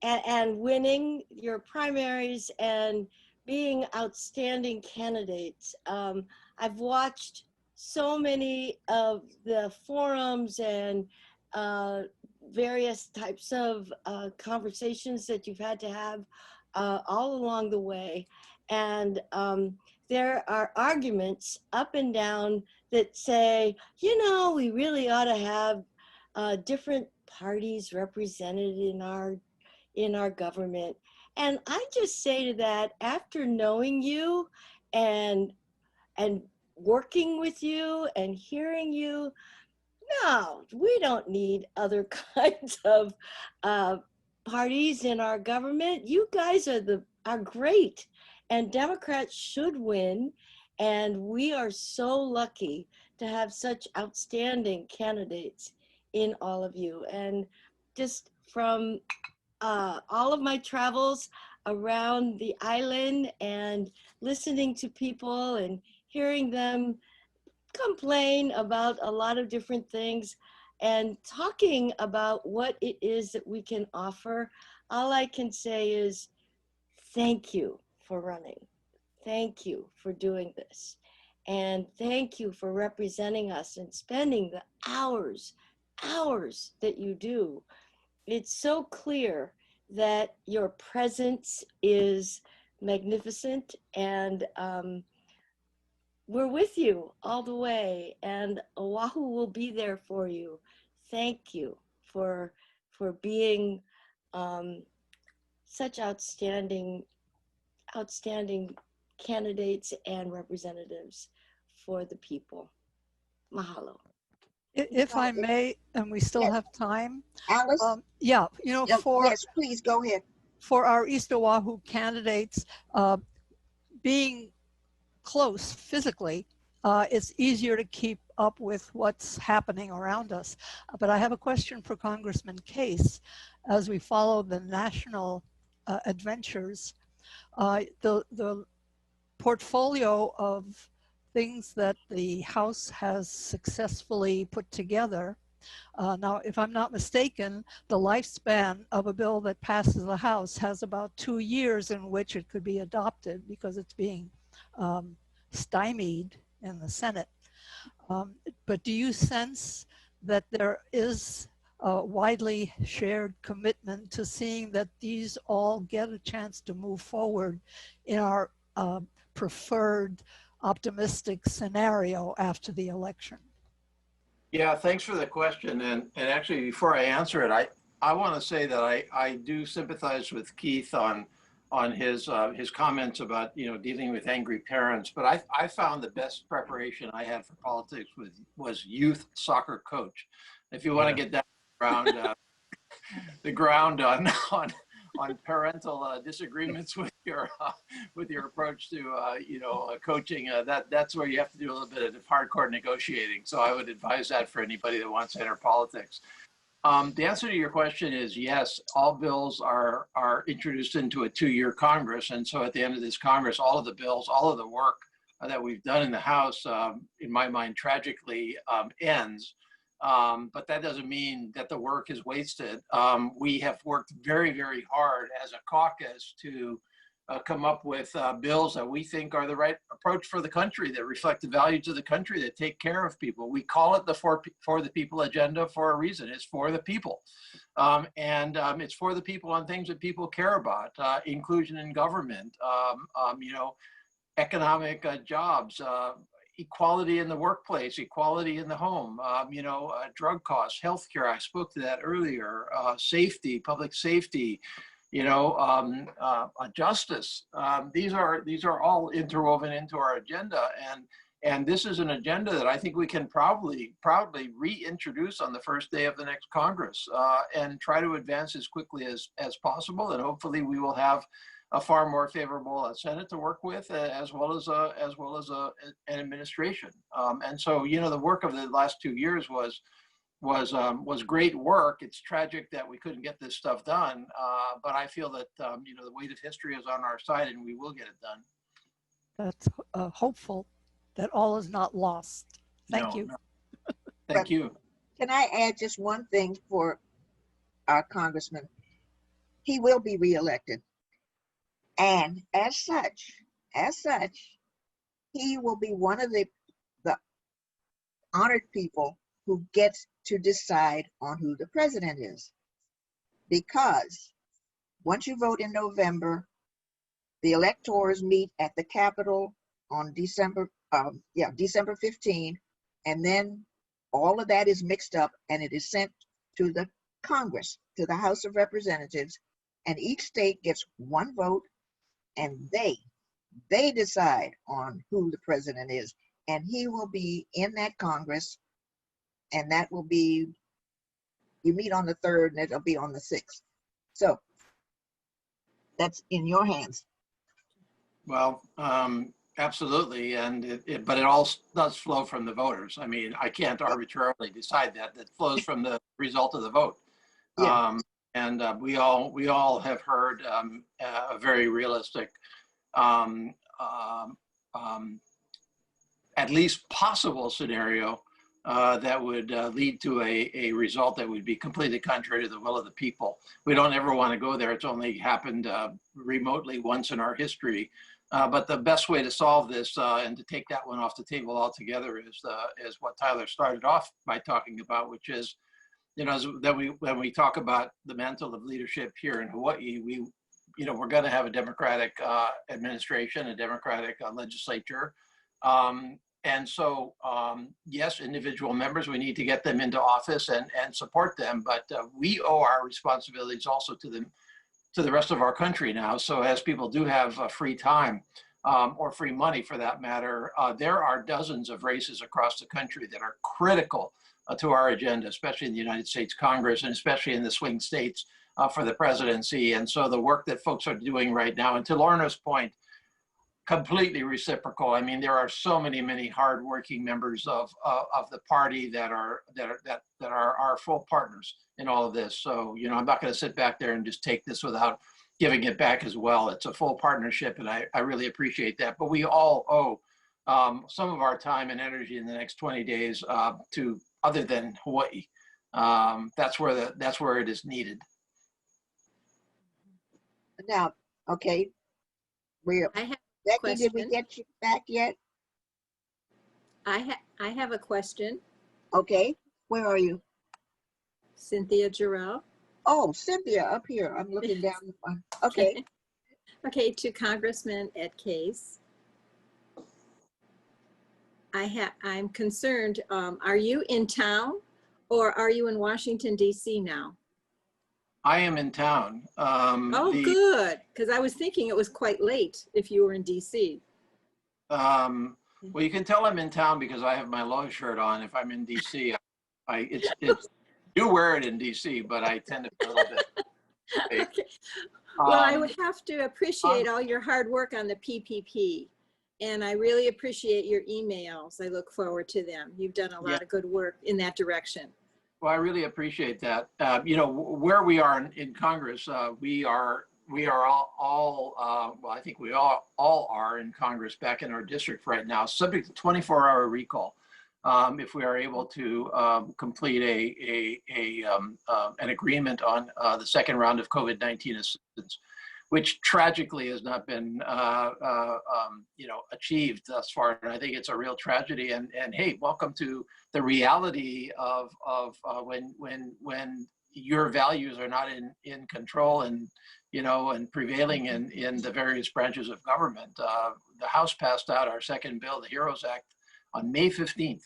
and winning your primaries and being outstanding candidates. I've watched so many of the forums and various types of conversations that you've had to have all along the way. And there are arguments up and down that say, we really ought to have different parties represented in our government. And I just say to that, after knowing you and working with you and hearing you, no, we don't need other kinds of parties in our government. You guys are great, and Democrats should win. And we are so lucky to have such outstanding candidates in all of you. And just from all of my travels around the island and listening to people and hearing them complain about a lot of different things and talking about what it is that we can offer, all I can say is thank you for running. Thank you for doing this. And thank you for representing us and spending the hours that you do. It's so clear that your presence is magnificent, and we're with you all the way, and Oahu will be there for you. Thank you for being such outstanding candidates and representatives for the people. Mahalo. If I may, and we still Yes. have time. Alice? Yeah, you know, Yes, please go ahead. For our East Oahu candidates, being close physically, it's easier to keep up with what's happening around us. But I have a question for Congressman Case. As we follow the national adventures, the portfolio of things that the House has successfully put together. Now, if I'm not mistaken, the lifespan of a bill that passes the House has about 2 years in which it could be adopted because it's being stymied in the Senate. But do you sense that there is a widely shared commitment to seeing that these all get a chance to move forward in our preferred optimistic scenario after the election? Yeah, thanks for the question. And actually, before I answer it, I want to say that I do sympathize with Keith on his comments about, you know, dealing with angry parents. But I found the best preparation I had for politics was youth soccer coach. If you want to get that around the ground on parental disagreements with your approach to coaching, that's where you have to do a little bit of hardcore negotiating. So I would advise that for anybody that wants to enter politics. The answer to your question is yes. All bills are introduced into a 2-year Congress, and so at the end of this Congress, all of the bills, all of the work that we've done in the House, in my mind, tragically ends. But that doesn't mean that the work is wasted. We have worked very, very hard as a caucus to come up with bills that we think are the right approach for the country, that reflect the values of the country, that take care of people. We call it the For the People agenda for a reason. It's for the people. And it's for the people on things that people care about, inclusion in government, economic jobs, equality in the workplace, equality in the home, drug costs, healthcare. I spoke to that earlier. Safety, public safety, justice. These are all interwoven into our agenda, and this is an agenda that I think we can proudly reintroduce on the first day of the next Congress, and try to advance as quickly as possible. And hopefully, we will have a far more favorable Senate to work with, as well as an administration. And so, the work of the last 2 years was great work. It's tragic that we couldn't get this stuff done, but I feel that the weight of history is on our side, and we will get it done. That's hopeful that all is not lost. Thank you. No. Thank you. Can I add just one thing for our congressman? He will be reelected. And as such, he will be one of the honored people who gets to decide on who the president is. Because once you vote in November, the electors meet at the Capitol on December 15, and then all of that is mixed up and it is sent to the Congress, to the House of Representatives, and each state gets one vote, and they decide on who the president is, and he will be in that Congress, and that will be, you meet on the 3rd and it'll be on the 6th. So that's in your hands. Well, absolutely, but it all does flow from the voters. I mean, I can't arbitrarily decide that. That flows from the result of the vote. Yeah. And we all have heard a very realistic, at least possible scenario that would lead to a result that would be completely contrary to the will of the people. We don't ever want to go there. It's only happened remotely once in our history But the best way to solve this and to take that one off the table altogether is what Tyler started off by talking about, which is, when we talk about the mantle of leadership here in Hawaii, we're going to have a Democratic administration, a Democratic legislature. And so, yes, individual members, we need to get them into office and support them, but we owe our responsibilities also to the rest of our country now. So as people do have free time or free money for that matter, there are dozens of races across the country that are critical to our agenda, especially in the United States Congress and especially in the swing states for the presidency. And so the work that folks are doing right now, and to Lorna's point, completely reciprocal. I mean, there are so many hardworking members of the party that are our full partners in all of this. So, I'm not going to sit back there and just take this without giving it back as well. It's a full partnership, and I really appreciate that. But we all owe some of our time and energy in the next 20 days to other than Hawaii. That's where it is needed. Now, okay, I have Becky, question. did we get you back yet? I have a question. Okay, where are you? Cynthia Jarrell. Oh, Cynthia, up here. I'm looking down. Okay. Okay, to Congressman Ed Case. I'm concerned. Are you in town, or are you in Washington D.C. now? I am in town. Good, because I was thinking it was quite late if you were in D.C. Well, you can tell I'm in town because I have my law shirt on. If I'm in D.C., I do wear it in D.C., but I tend to be a little bit. Okay. Well, I would have to appreciate all your hard work on the PPP, and I really appreciate your emails. I look forward to them. You've done a lot of good work in that direction. Well, I really appreciate that. Where we are in Congress, we are all well, I think we all are in Congress back in our district right now, subject to 24-hour recall. If we are able to complete an agreement on the second round of COVID-19 assistance, which tragically has not been achieved thus far, and I think it's a real tragedy. And hey, welcome to the reality of when your values are not in control and prevailing in the various branches of government. The House passed out our second bill, the HEROES Act, on May 15th.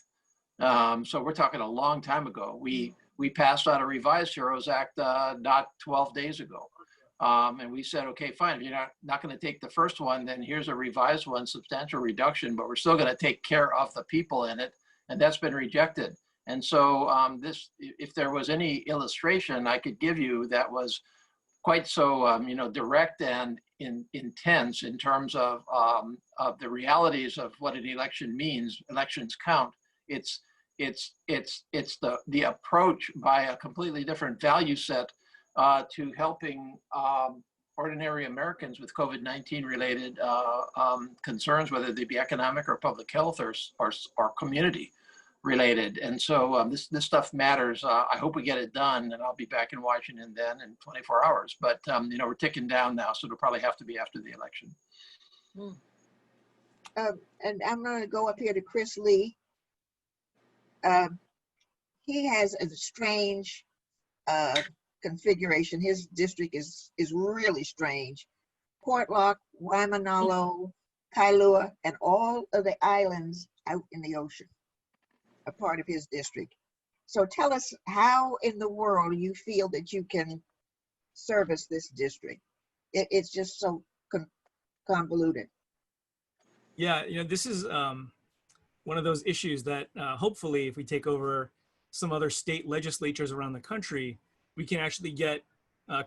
So we're talking a long time ago. We passed out a revised HEROES Act not 12 days ago. And we said, okay, fine, if you're not going to take the first one, then here's a revised one, substantial reduction, but we're still going to take care of the people in it. And that's been rejected. And so if there was any illustration I could give you that was quite so, direct and intense in terms of the realities of what an election means, elections count. It's the approach by a completely different value set to helping ordinary Americans with COVID-19 related concerns, whether they be economic or public health or community related. And so this stuff matters. I hope we get it done, and I'll be back in Washington then in 24 hours. But we're ticking down now, so it'll probably have to be after the election. And I'm going to go up here to Chris Lee. He has a strange configuration. His district is really strange. Portlock, Waimanalo, Kailua, and all of the islands out in the ocean are part of his district. So tell us, how in the world you feel that you can service this district? It's just so convoluted. Yeah, this is one of those issues that hopefully if we take over some other state legislatures around the country, we can actually get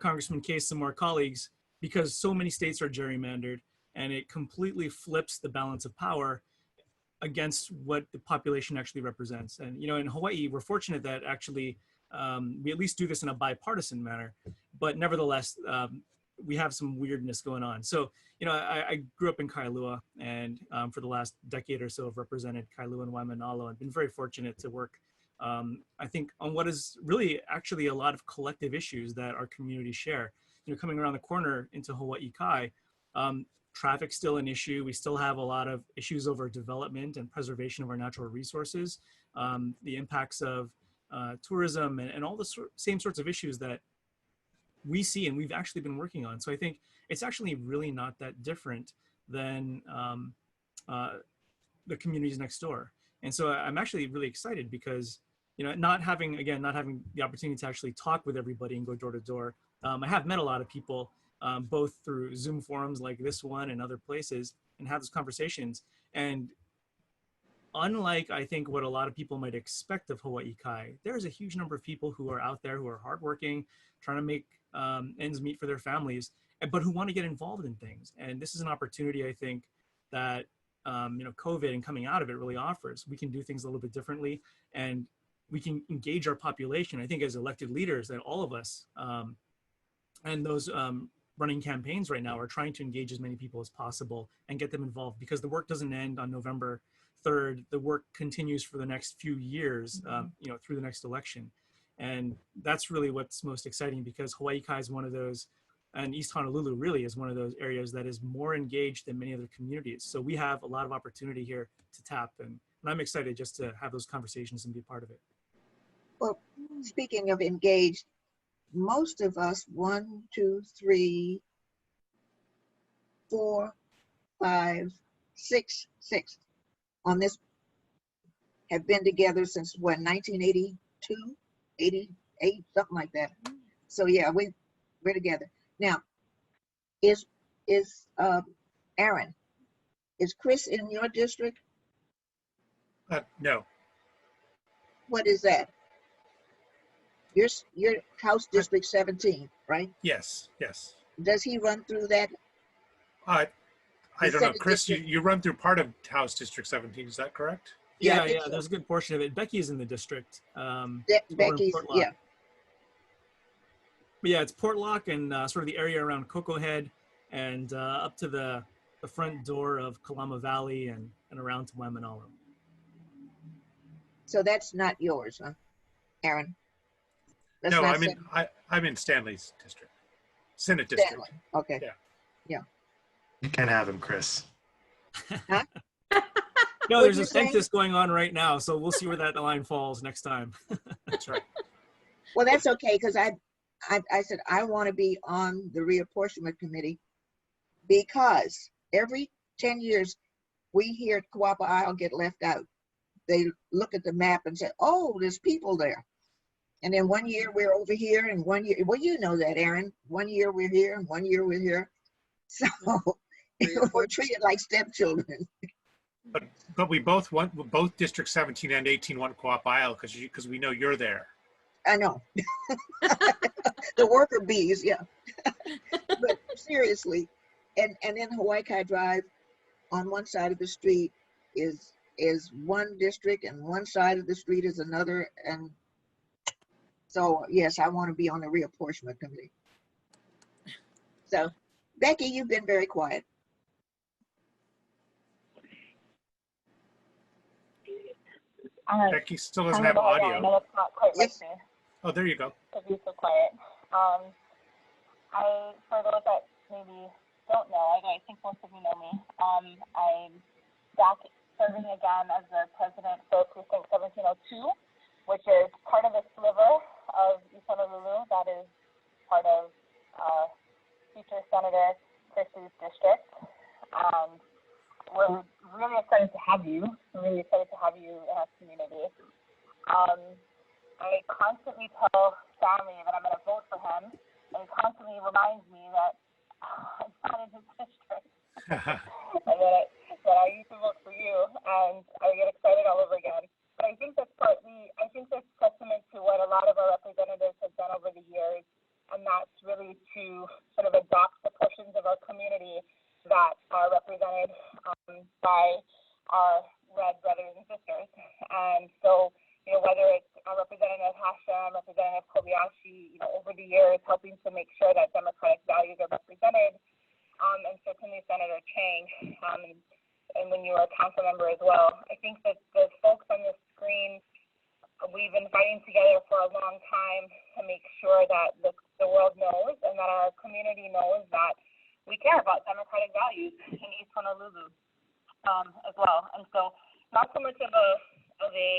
Congressman Case some more colleagues, because so many states are gerrymandered and it completely flips the balance of power against what the population actually represents. And, in Hawaii, we're fortunate that actually we at least do this in a bipartisan manner, but nevertheless, we have some weirdness going on. So, I grew up in Kailua, and for the last decade or so, I've represented Kailua and Waimanalo and been very fortunate to work, I think, on what is really actually a lot of collective issues that our communities share. Coming around the corner into Hawaii Kai, traffic's still an issue. We still have a lot of issues over development and preservation of our natural resources, the impacts of tourism, and all the same sorts of issues that we see and we've actually been working on. So I think it's actually really not that different than the communities next door. And so I'm actually really excited because, not having the opportunity to actually talk with everybody and go door to door, I have met a lot of people, both through Zoom forums like this one and other places, and have those conversations. And unlike, I think, what a lot of people might expect of Hawaii Kai, there's a huge number of people who are out there who are hardworking, trying to make ends meet for their families, but who want to get involved in things. And this is an opportunity, I think, that COVID and coming out of it really offers. We can do things a little bit differently, and we can engage our population. I think as elected leaders, that all of us and those running campaigns right now are trying to engage as many people as possible and get them involved, because the work doesn't end on November 3rd. The work continues for the next few years, through the next election. And that's really what's most exciting, because Hawaii Kai is one of those, and East Honolulu really is one of those areas that is more engaged than many other communities. So we have a lot of opportunity here to tap, and I'm excited just to have those conversations and be part of it. Well, speaking of engaged, most of us, 1, 2, 3, 4, 5, 6 on this have been together since what, 1982, 88, something like that. So yeah, we're together. Now, is Aaron, is Chris in your district? No. What is that? Your House District 17, right? Yes. Does he run through that? I don't know, Chris. District? You run through part of House District 17. Is that correct? Yeah, so. There's a good portion of it. Becky's in the district. Becky's, yeah. But yeah, it's Portlock and sort of the area around Cocoa Head and up to the front door of Kalama Valley and around to Waimanalo. So that's not yours, huh, Aaron? That's no, not I'm in Stanley's district, Senate district. Stanley. Okay. Yeah. You can't have him, Chris. Huh? No, What'd there's you a say? census going on right now, so we'll see where that line falls next time. That's right. Well, that's okay, because I said I want to be on the reapportionment committee, because every 10 years we hear Kauapa Isle get left out. They look at the map and say, oh, there's people there. And then one year we're over here, and one year, well, you know that, Aaron. One year we're here, and one year we're here. So we're treated like stepchildren. But we both District 17 and 18 want Kauapa Isle because we know you're there. I know. The worker bees, yeah. But seriously, and then Hawaii Kai Drive, on one side of the street is one district, and one side of the street is another. And so, yes, I want to be on the reapportionment committee. So, Becky, you've been very quiet. Becky still doesn't have audio. I know it's not quite Yes. like me Oh, there you go. to be so quiet. For those that maybe don't know, I think most of you know me. I'm back serving again as the president for Precinct 1702, which is part of a sliver of East Honolulu that is part of future Senator Chris's district. And we're really excited to have you. We're really excited to have you in our community. I constantly tell Stanley that I'm going to vote for him, and he constantly reminds me that I'm not in his district, and that I need to vote for you, and I get excited all over again. But I think that's testament to what a lot of our representatives have done over the years, and that's really to sort of adopt the portions of our community that are represented by our red brothers and sisters. And so, whether it's Representative Hashem, Representative Kobayashi, over the years helping to make sure that democratic values are represented, and certainly Senator Chang, and when you were a council member as well. I think that the folks on the screen, we've been fighting together for a long time to make sure that the world knows and that our community knows that we care about democratic values in East Honolulu as well. And so not so much of a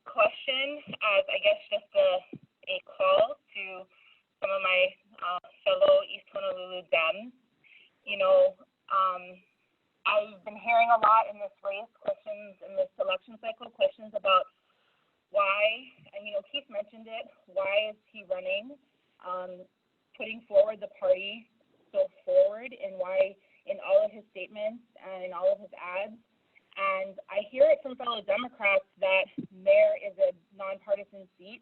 question as I guess just a call to some of my fellow East Honolulu Dems. You know, I've been hearing a lot in this race, questions in this election cycle, questions about why, and you know, Keith mentioned it, why is he running, putting forward the party so forward, and why in all of his statements and in all of his ads. And I hear it from fellow Democrats that mayor is a nonpartisan seat.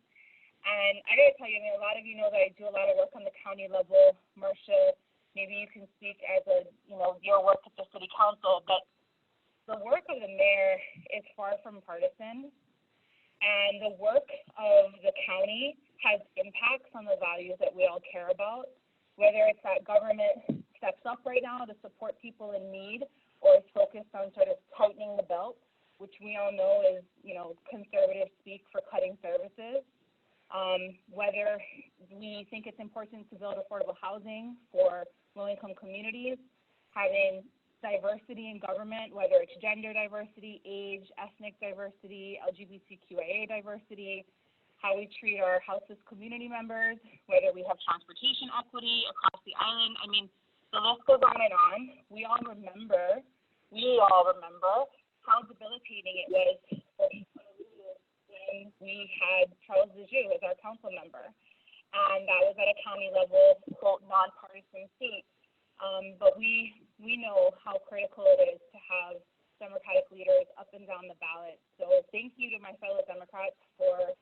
And I gotta tell you, I mean, a lot of you know that I do a lot of work on the county level. Marcia, maybe you can speak as your work at the city council, but the work of the mayor is far from partisan. And the work of the county has impacts on the values that we all care about, whether it's that government steps up right now to support people in need, or is focused on sort of tightening the belt, which we all know is, you know, conservative speak for cutting services. Whether we think it's important to build affordable housing for low-income communities, having diversity in government, whether it's gender diversity, age, ethnic diversity, LGBTQIA diversity, how we treat our houseless community members, whether we have transportation equity across the island. I mean, the list goes on and on. We all remember how debilitating it was for when we had Charles Dejoux as our council member. And that was at a county level, quote, nonpartisan seat. But we know how critical it is to have Democratic leaders up and down the ballot. So thank you to my fellow Democrats for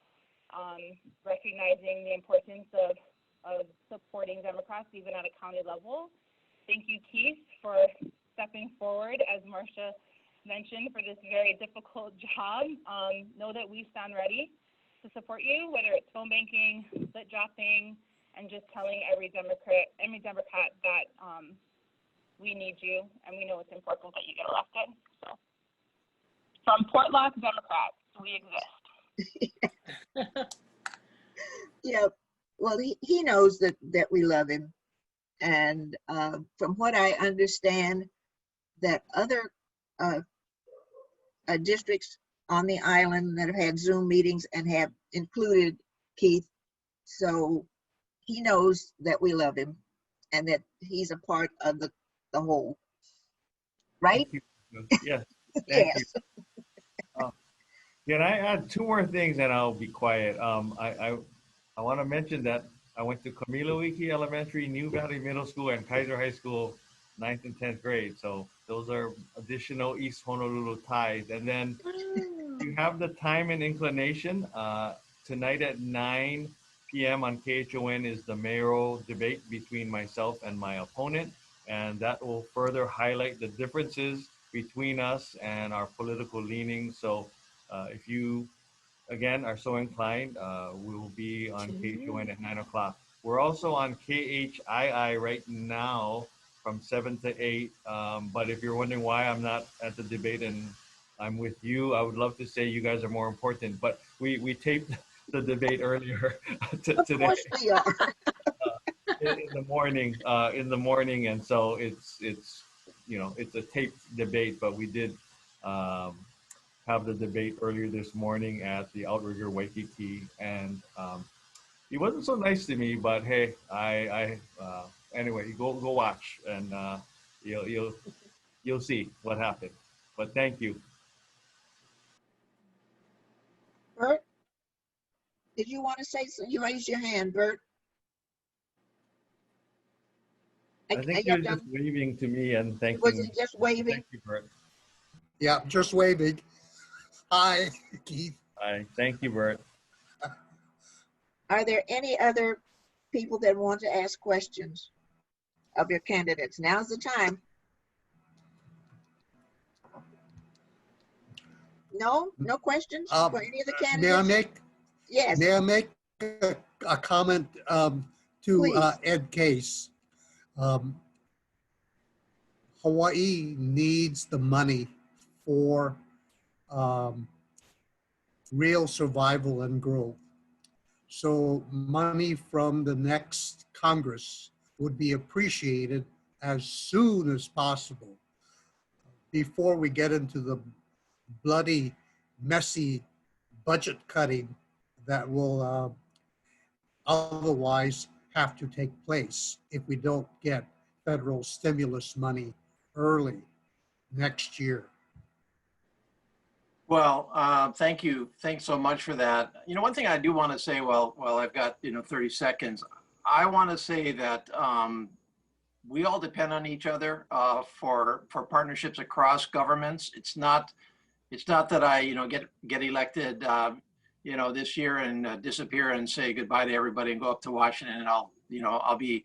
recognizing the importance of supporting Democrats even at a county level. Thank you, Keith, for stepping forward, as Marcia mentioned, for this very difficult job. Know that we stand ready to support you, whether it's phone banking, lit dropping, and just telling every Democrat that we need you, and we know it's important that you get elected. So, from Portlock Democrats, we exist. Yeah, well, he knows that we love him. And from what I understand, that other districts on the island that have had Zoom meetings and have included Keith. So he knows that we love him and that he's a part of the whole. Right? Yes. Yes. Can I add two more things and I'll be quiet? I want to mention that I went to Kamilawiki Elementary, New Valley Middle School, and Kaiser High School, 9th and 10th grade. So those are additional East Honolulu ties. And then you have the time and inclination. Tonight at 9 p.m. on KHON is the mayoral debate between myself and my opponent. And that will further highlight the differences between us and our political leanings. So if you, again, are so inclined, we will be on KHON at 9 o'clock. We're also on KHII right now from 7 to 8. But if you're wondering why I'm not at the debate and I'm with you, I would love to say you guys are more important. But we taped the debate earlier today. Of course we are. In the morning, and so it's a taped debate, but we did have the debate earlier this morning at the Outrigger Waikiki, and he wasn't so nice to me, but hey, anyway, go watch, and you'll see what happened. But thank you. Bert, did you want to say something? You raised your hand, Bert. I think you're just waving to me and thanking. Was he just waving? Thank you, Bert. Yeah, just waving. Hi, Keith. Hi, thank you, Bert. Are there any other people that want to ask questions of your candidates? Now's the time. No questions for any of the candidates? May I make a comment to Ed Case? Hawaii needs the money for real survival and growth. So money from the next Congress would be appreciated as soon as possible before we get into the bloody, messy budget cutting that will otherwise have to take place if we don't get federal stimulus money early next year. Well, thank you. Thanks so much for that. You know, one thing I do want to say, well, I've got, 30 seconds. I want to say that we all depend on each other for partnerships across governments. It's not that I, get elected, this year and disappear and say goodbye to everybody and go up to Washington and I'll be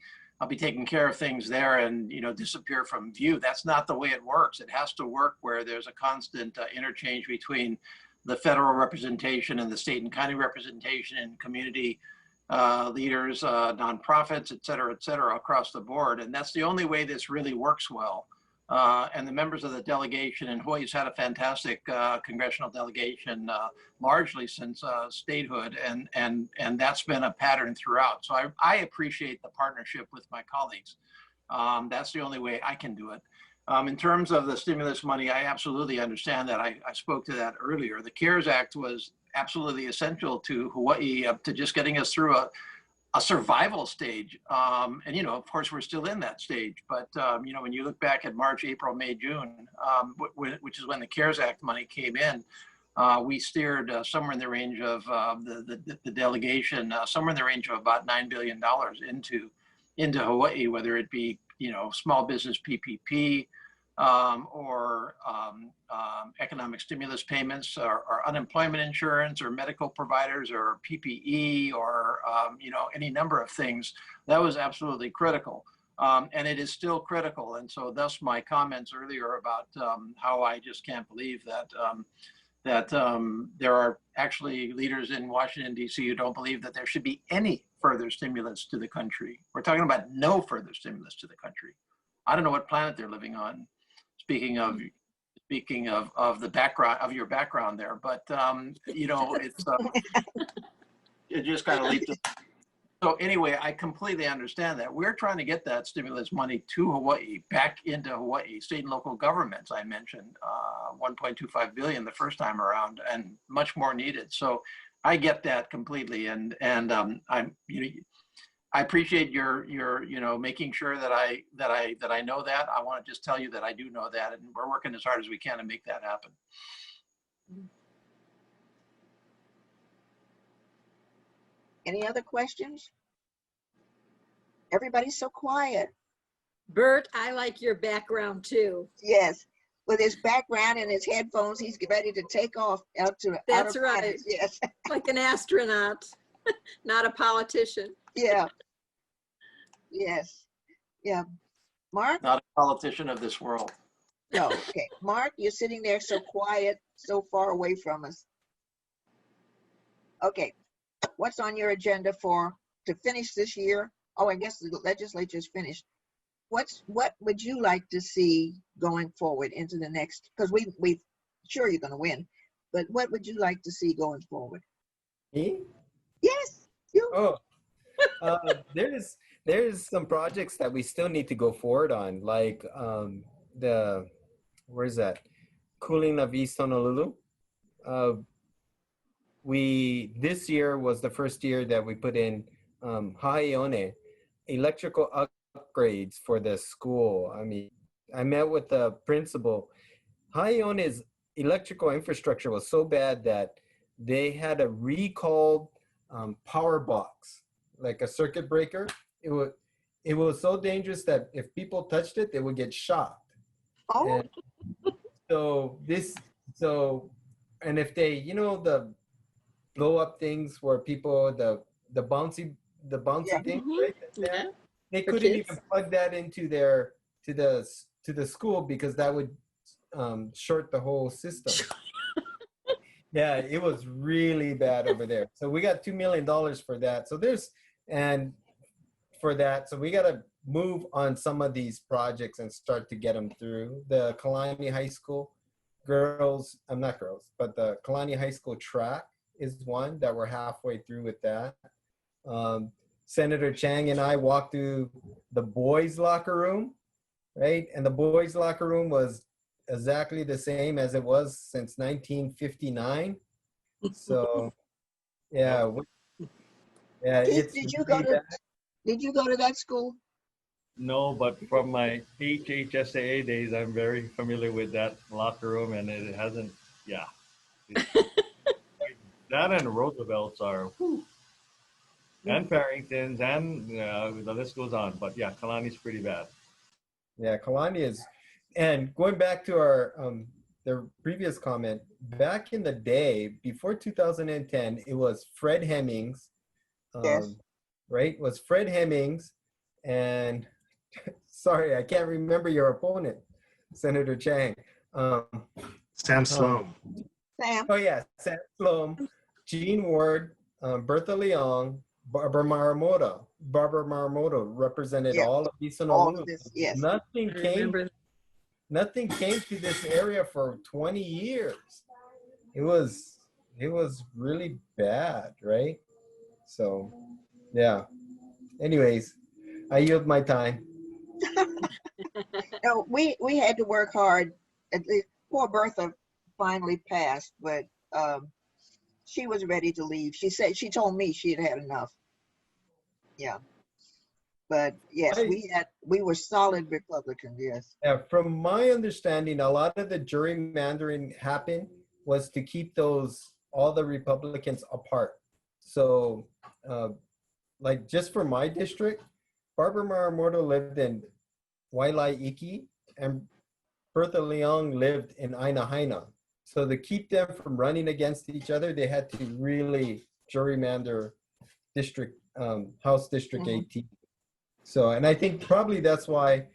taking care of things there and, disappear from view. That's not the way it works. It has to work where there's a constant interchange between the federal representation and the state and county representation and community leaders, nonprofits, et cetera, across the board. And that's the only way this really works well. And the members of the delegation, and Hawaii's had a fantastic congressional delegation, largely since statehood, and that's been a pattern throughout. So I appreciate the partnership with my colleagues. That's the only way I can do it. In terms of the stimulus money, I absolutely understand that. I spoke to that earlier. The CARES Act was absolutely essential to Hawaii, to just getting us through a survival stage. And, of course, we're still in that stage. But, when you look back at March, April, May, June, which is when the CARES Act money came in, we steered somewhere in the range of the delegation, somewhere in the range of about $9 billion into Hawaii, whether it be, small business PPP, or economic stimulus payments, or unemployment insurance, or medical providers, or PPE, or any number of things. That was absolutely critical, and it is still critical. And so, thus my comments earlier about how I just can't believe that there are actually leaders in Washington D.C. who don't believe that there should be any further stimulus to the country. We're talking about no further stimulus to the country. I don't know what planet they're living on. Speaking of the background of your background there, but it's it just kind of leads to. So anyway, I completely understand that. We're trying to get that stimulus money to Hawaii, back into Hawaii, state and local governments. I mentioned 1.25 billion the first time around, and much more needed. So I get that completely, and I appreciate your making sure that I know that. I want to just tell you that I do know that, and we're working as hard as we can to make that happen. Any other questions? Everybody's so quiet. Bert, I like your background too. Yes, with his background and his headphones, he's ready to take off out to. That's right. Planets. Yes. Like an astronaut, not a politician. Yeah. Yes. Yeah. Mark? Not a politician of this world. No. Okay. Mark, you're sitting there so quiet, so far away from us. Okay. What's on your agenda to finish this year? Oh, I guess the legislature's finished. What would you like to see going forward into the next? Because we sure you're going to win, but what would you like to see going forward? Me? Yes, you. Oh, there's some projects that we still need to go forward on, like where's that? Cooling of East Honolulu. This year was the first year that we put in Haione electrical upgrades for the school. I mean, I met with the principal. Haione's electrical infrastructure was so bad that they had a recalled power box, like a circuit breaker. It was so dangerous that if people touched it, they would get shocked. Oh. And if they, the blow up things where people, the bouncy thing, right? Yeah. They couldn't even plug that into to the school because that would short the whole system. Yeah, it was really bad over there. So we got $2 million for that. So so we got to move on some of these projects and start to get them through. The Kalani High School the Kalani High School track is one that we're halfway through with that. Senator Chang and I walked through the boys' locker room right? And the boys' locker room was exactly the same as it was since 1959. So, yeah, yeah, Keith, it's really bad. did you go to that school? No, but from my HHSAA days, I'm very familiar with that locker room, and it hasn't. Yeah, that and Roosevelt's are, whew, and Farringtons, and the list goes on. But yeah, Kalani's pretty bad. Yeah, Kalani is, and going back to our the previous comment, back in the day before 2010, it was Fred Hemmings, Yes. right? It was Fred Hemmings, and sorry, I can't remember your opponent, Senator Chang. Sam Sloan. Sam. Oh yeah, Sam Sloan, Gene Ward, Bertha Leong, Barbara Maramoto represented all of East Honolulu. All of this, yes. Nothing I came. remember. Nothing came to this area for 20 years. It was really bad, right? So, yeah. Anyways, I yield my time. No, we had to work hard. At least poor Bertha finally passed, but she was ready to leave. She told me she had had enough. Yeah. But yes, we were solid Republicans, yes. Yeah, from my understanding, a lot of the gerrymandering happened was to keep all the Republicans apart. So, like just for my district, Barbara Maramoto lived in Wailaiki and Bertha Leong lived in Ainahaina. So to keep them from running against each other, they had to really gerrymander district, House District 18. So, and I think probably that's why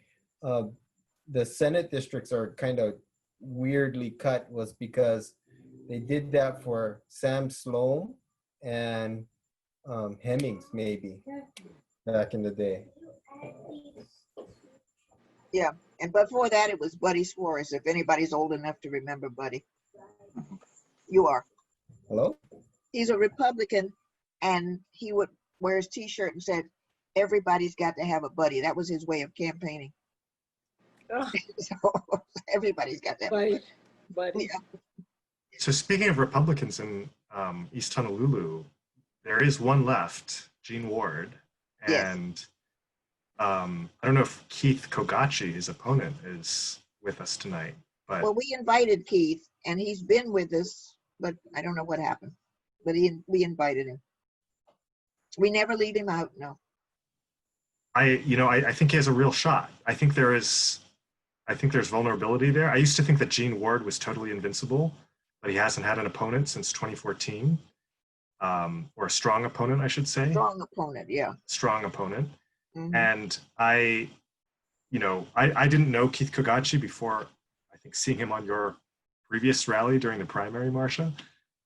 the Senate districts are kind of weirdly cut, was because they did that for Sam Sloan and Hemmings, maybe, back in the day. Yeah, and before that, it was Buddy Suarez, if anybody's old enough to remember Buddy. You are. Hello? He's a Republican, and he would wear his T-shirt and said, everybody's got to have a buddy. That was his way of campaigning. Oh. So everybody's got to have a buddy. Yeah. So speaking of Republicans in East Honolulu, there is one left, Gene Ward. And I don't know if Keith Kogachi, his opponent, is with us tonight. But Well, we invited Keith, and he's been with us, but I don't know what happened. But we invited him. We never leave him out, no. I think he has a real shot. I think there's vulnerability there. I used to think that Gene Ward was totally invincible, but he hasn't had an opponent since 2014, or a strong opponent, I should say. Strong opponent, yeah. Strong opponent. And I didn't know Keith Kogachi before, I think, seeing him on your previous rally during the primary, Marcia.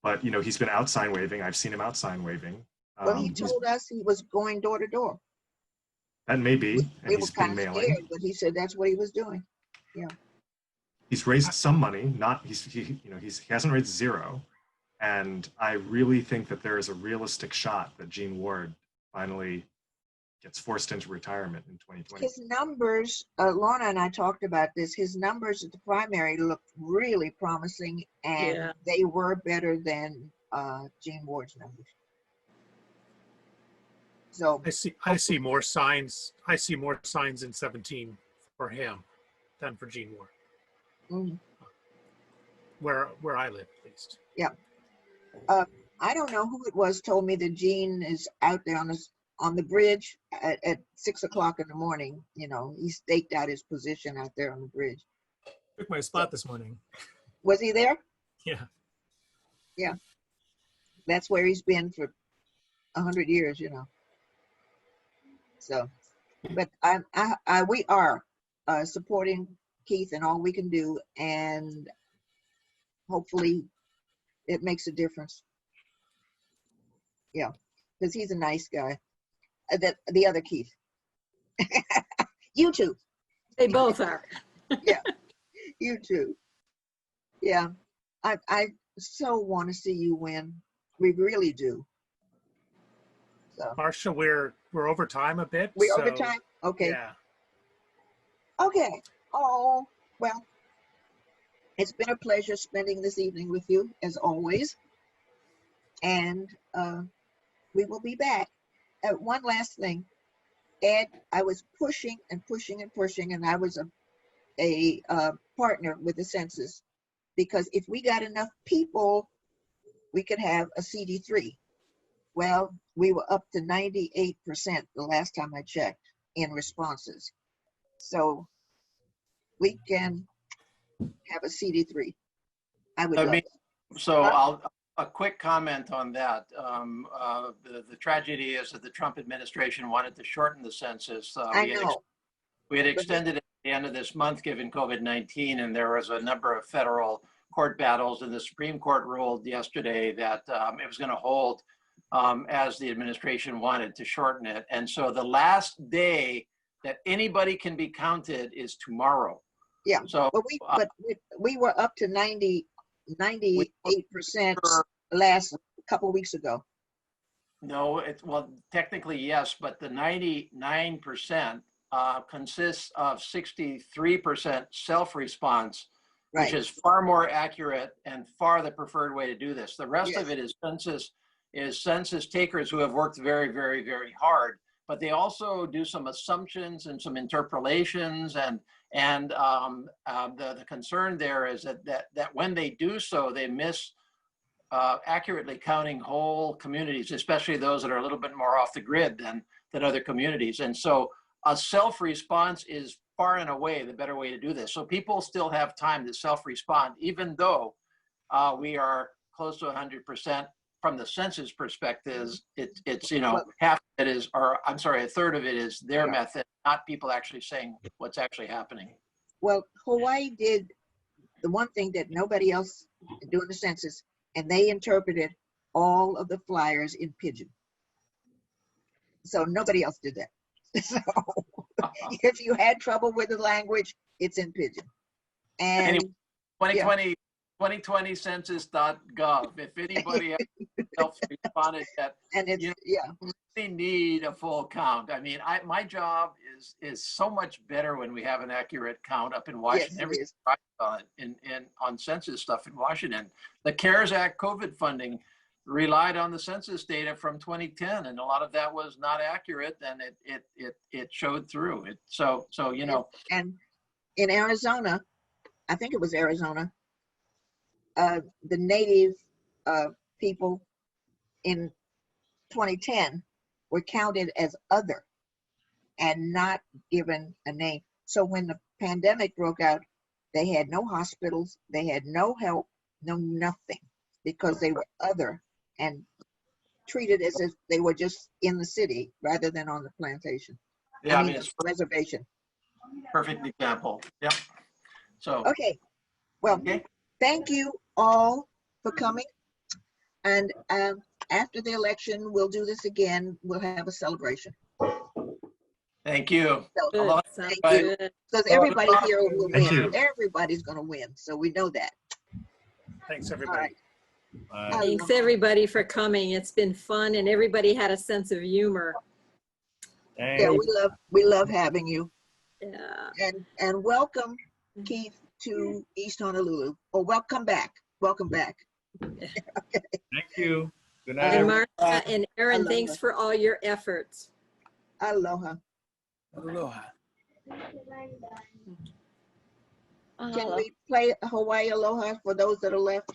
But, he's been out sign waving. I've seen him out sign waving. Well, he told us he was going door to door. That may be. We were kind of scared, but he said that's what he was doing. Yeah. He's raised some money. He hasn't raised zero. And I really think that there is a realistic shot that Gene Ward finally gets forced into retirement in 2020. His numbers, Lorna and I talked about this, his numbers at the primary looked really promising, and they were better than Gene Ward's numbers. So I see more signs. I see more signs in 17 for him than for Gene Ward. Where I live, at least. Yeah. I don't know who it was told me that Gene is out there on the bridge at 6 o'clock in the morning. He staked out his position out there on the bridge. Took my spot this morning. Was he there? Yeah. Yeah. That's where he's been for 100 years, So, but we are supporting Keith and all we can do, and hopefully it makes a difference. Yeah, because he's a nice guy. The other Keith. You too. They both are. Yeah, you too. Yeah, I so want to see you win. We really do. So. Marcia, we're over time a bit. We're over time? Okay. Yeah. Okay. Oh, well, it's been a pleasure spending this evening with you, as always. And we will be back. One last thing. Ed, I was pushing and pushing and pushing, and I was a partner with the census, because if we got enough people, we could have a CD3. Well, we were up to 98% the last time I checked in responses. So we can have a CD3. I would love it. So a quick comment on that. The tragedy is that the Trump administration wanted to shorten the census. I know. We had extended it at the end of this month given COVID-19, and there was a number of federal court battles, and the Supreme Court ruled yesterday that it was going to hold as the administration wanted to shorten it. And so the last day that anybody can be counted is tomorrow. Yeah, so, but we were up to 98% last couple of weeks ago. No, well, technically yes, but the 99% consists of 63% self-response, right, which is far more accurate and far the preferred way to do this. The rest Yes. of it is census takers who have worked very, very, very hard, but they also do some assumptions and some interpolations, and the concern there is that when they do so, they miss accurately counting whole communities, especially those that are a little bit more off the grid than other communities. And so a self-response is far and away the better way to do this. So people still have time to self-respond, even though we are close to 100% from the census perspective. It's half of it is, or I'm sorry, a third of it is their method, not people actually saying what's actually happening. Well, Hawaii did the one thing that nobody else doing the census, and they interpreted all of the flyers in Pidgin. So nobody else did that. So if you had trouble with the language, it's in Pidgin. And anyway, 2020 census.gov. If anybody else responded yet, and it's, we need a full count. I mean, my job is so much better when we have an accurate count up in Washington. Yes, on census stuff in Washington. The CARES Act COVID funding relied on the census data from 2010, and a lot of that was not accurate, and it showed through it. So And in Arizona, I think it was Arizona, the native people in 2010 were counted as other and not given a name. So when the pandemic broke out, they had no hospitals, they had no help, no nothing, because they were other and treated as if they were just in the city rather than on the plantation. Yeah, I mean it's reservation. perfect example. Yep. So okay, well, thank you all for coming. And after the election, we'll do this again. We'll have a celebration. Thank you. So, thank you. Because everybody here will win. Everybody's going to win. So we know that. Thanks, everybody. Thanks, everybody, for coming. It's been fun, and everybody had a sense of humor. Yeah, we love having you. Yeah. And welcome, Keith, to East Honolulu. Oh, welcome back. Welcome back. Thank you. Good night. And Martha and Aaron, thanks for all your efforts. Aloha. Aloha. Can we play Hawaii Aloha for those that are left?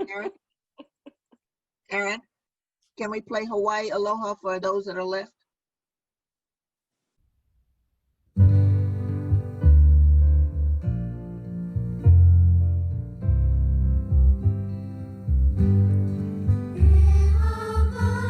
Aaron? Aaron, can we play Hawaii Aloha for those that are left? Aloha,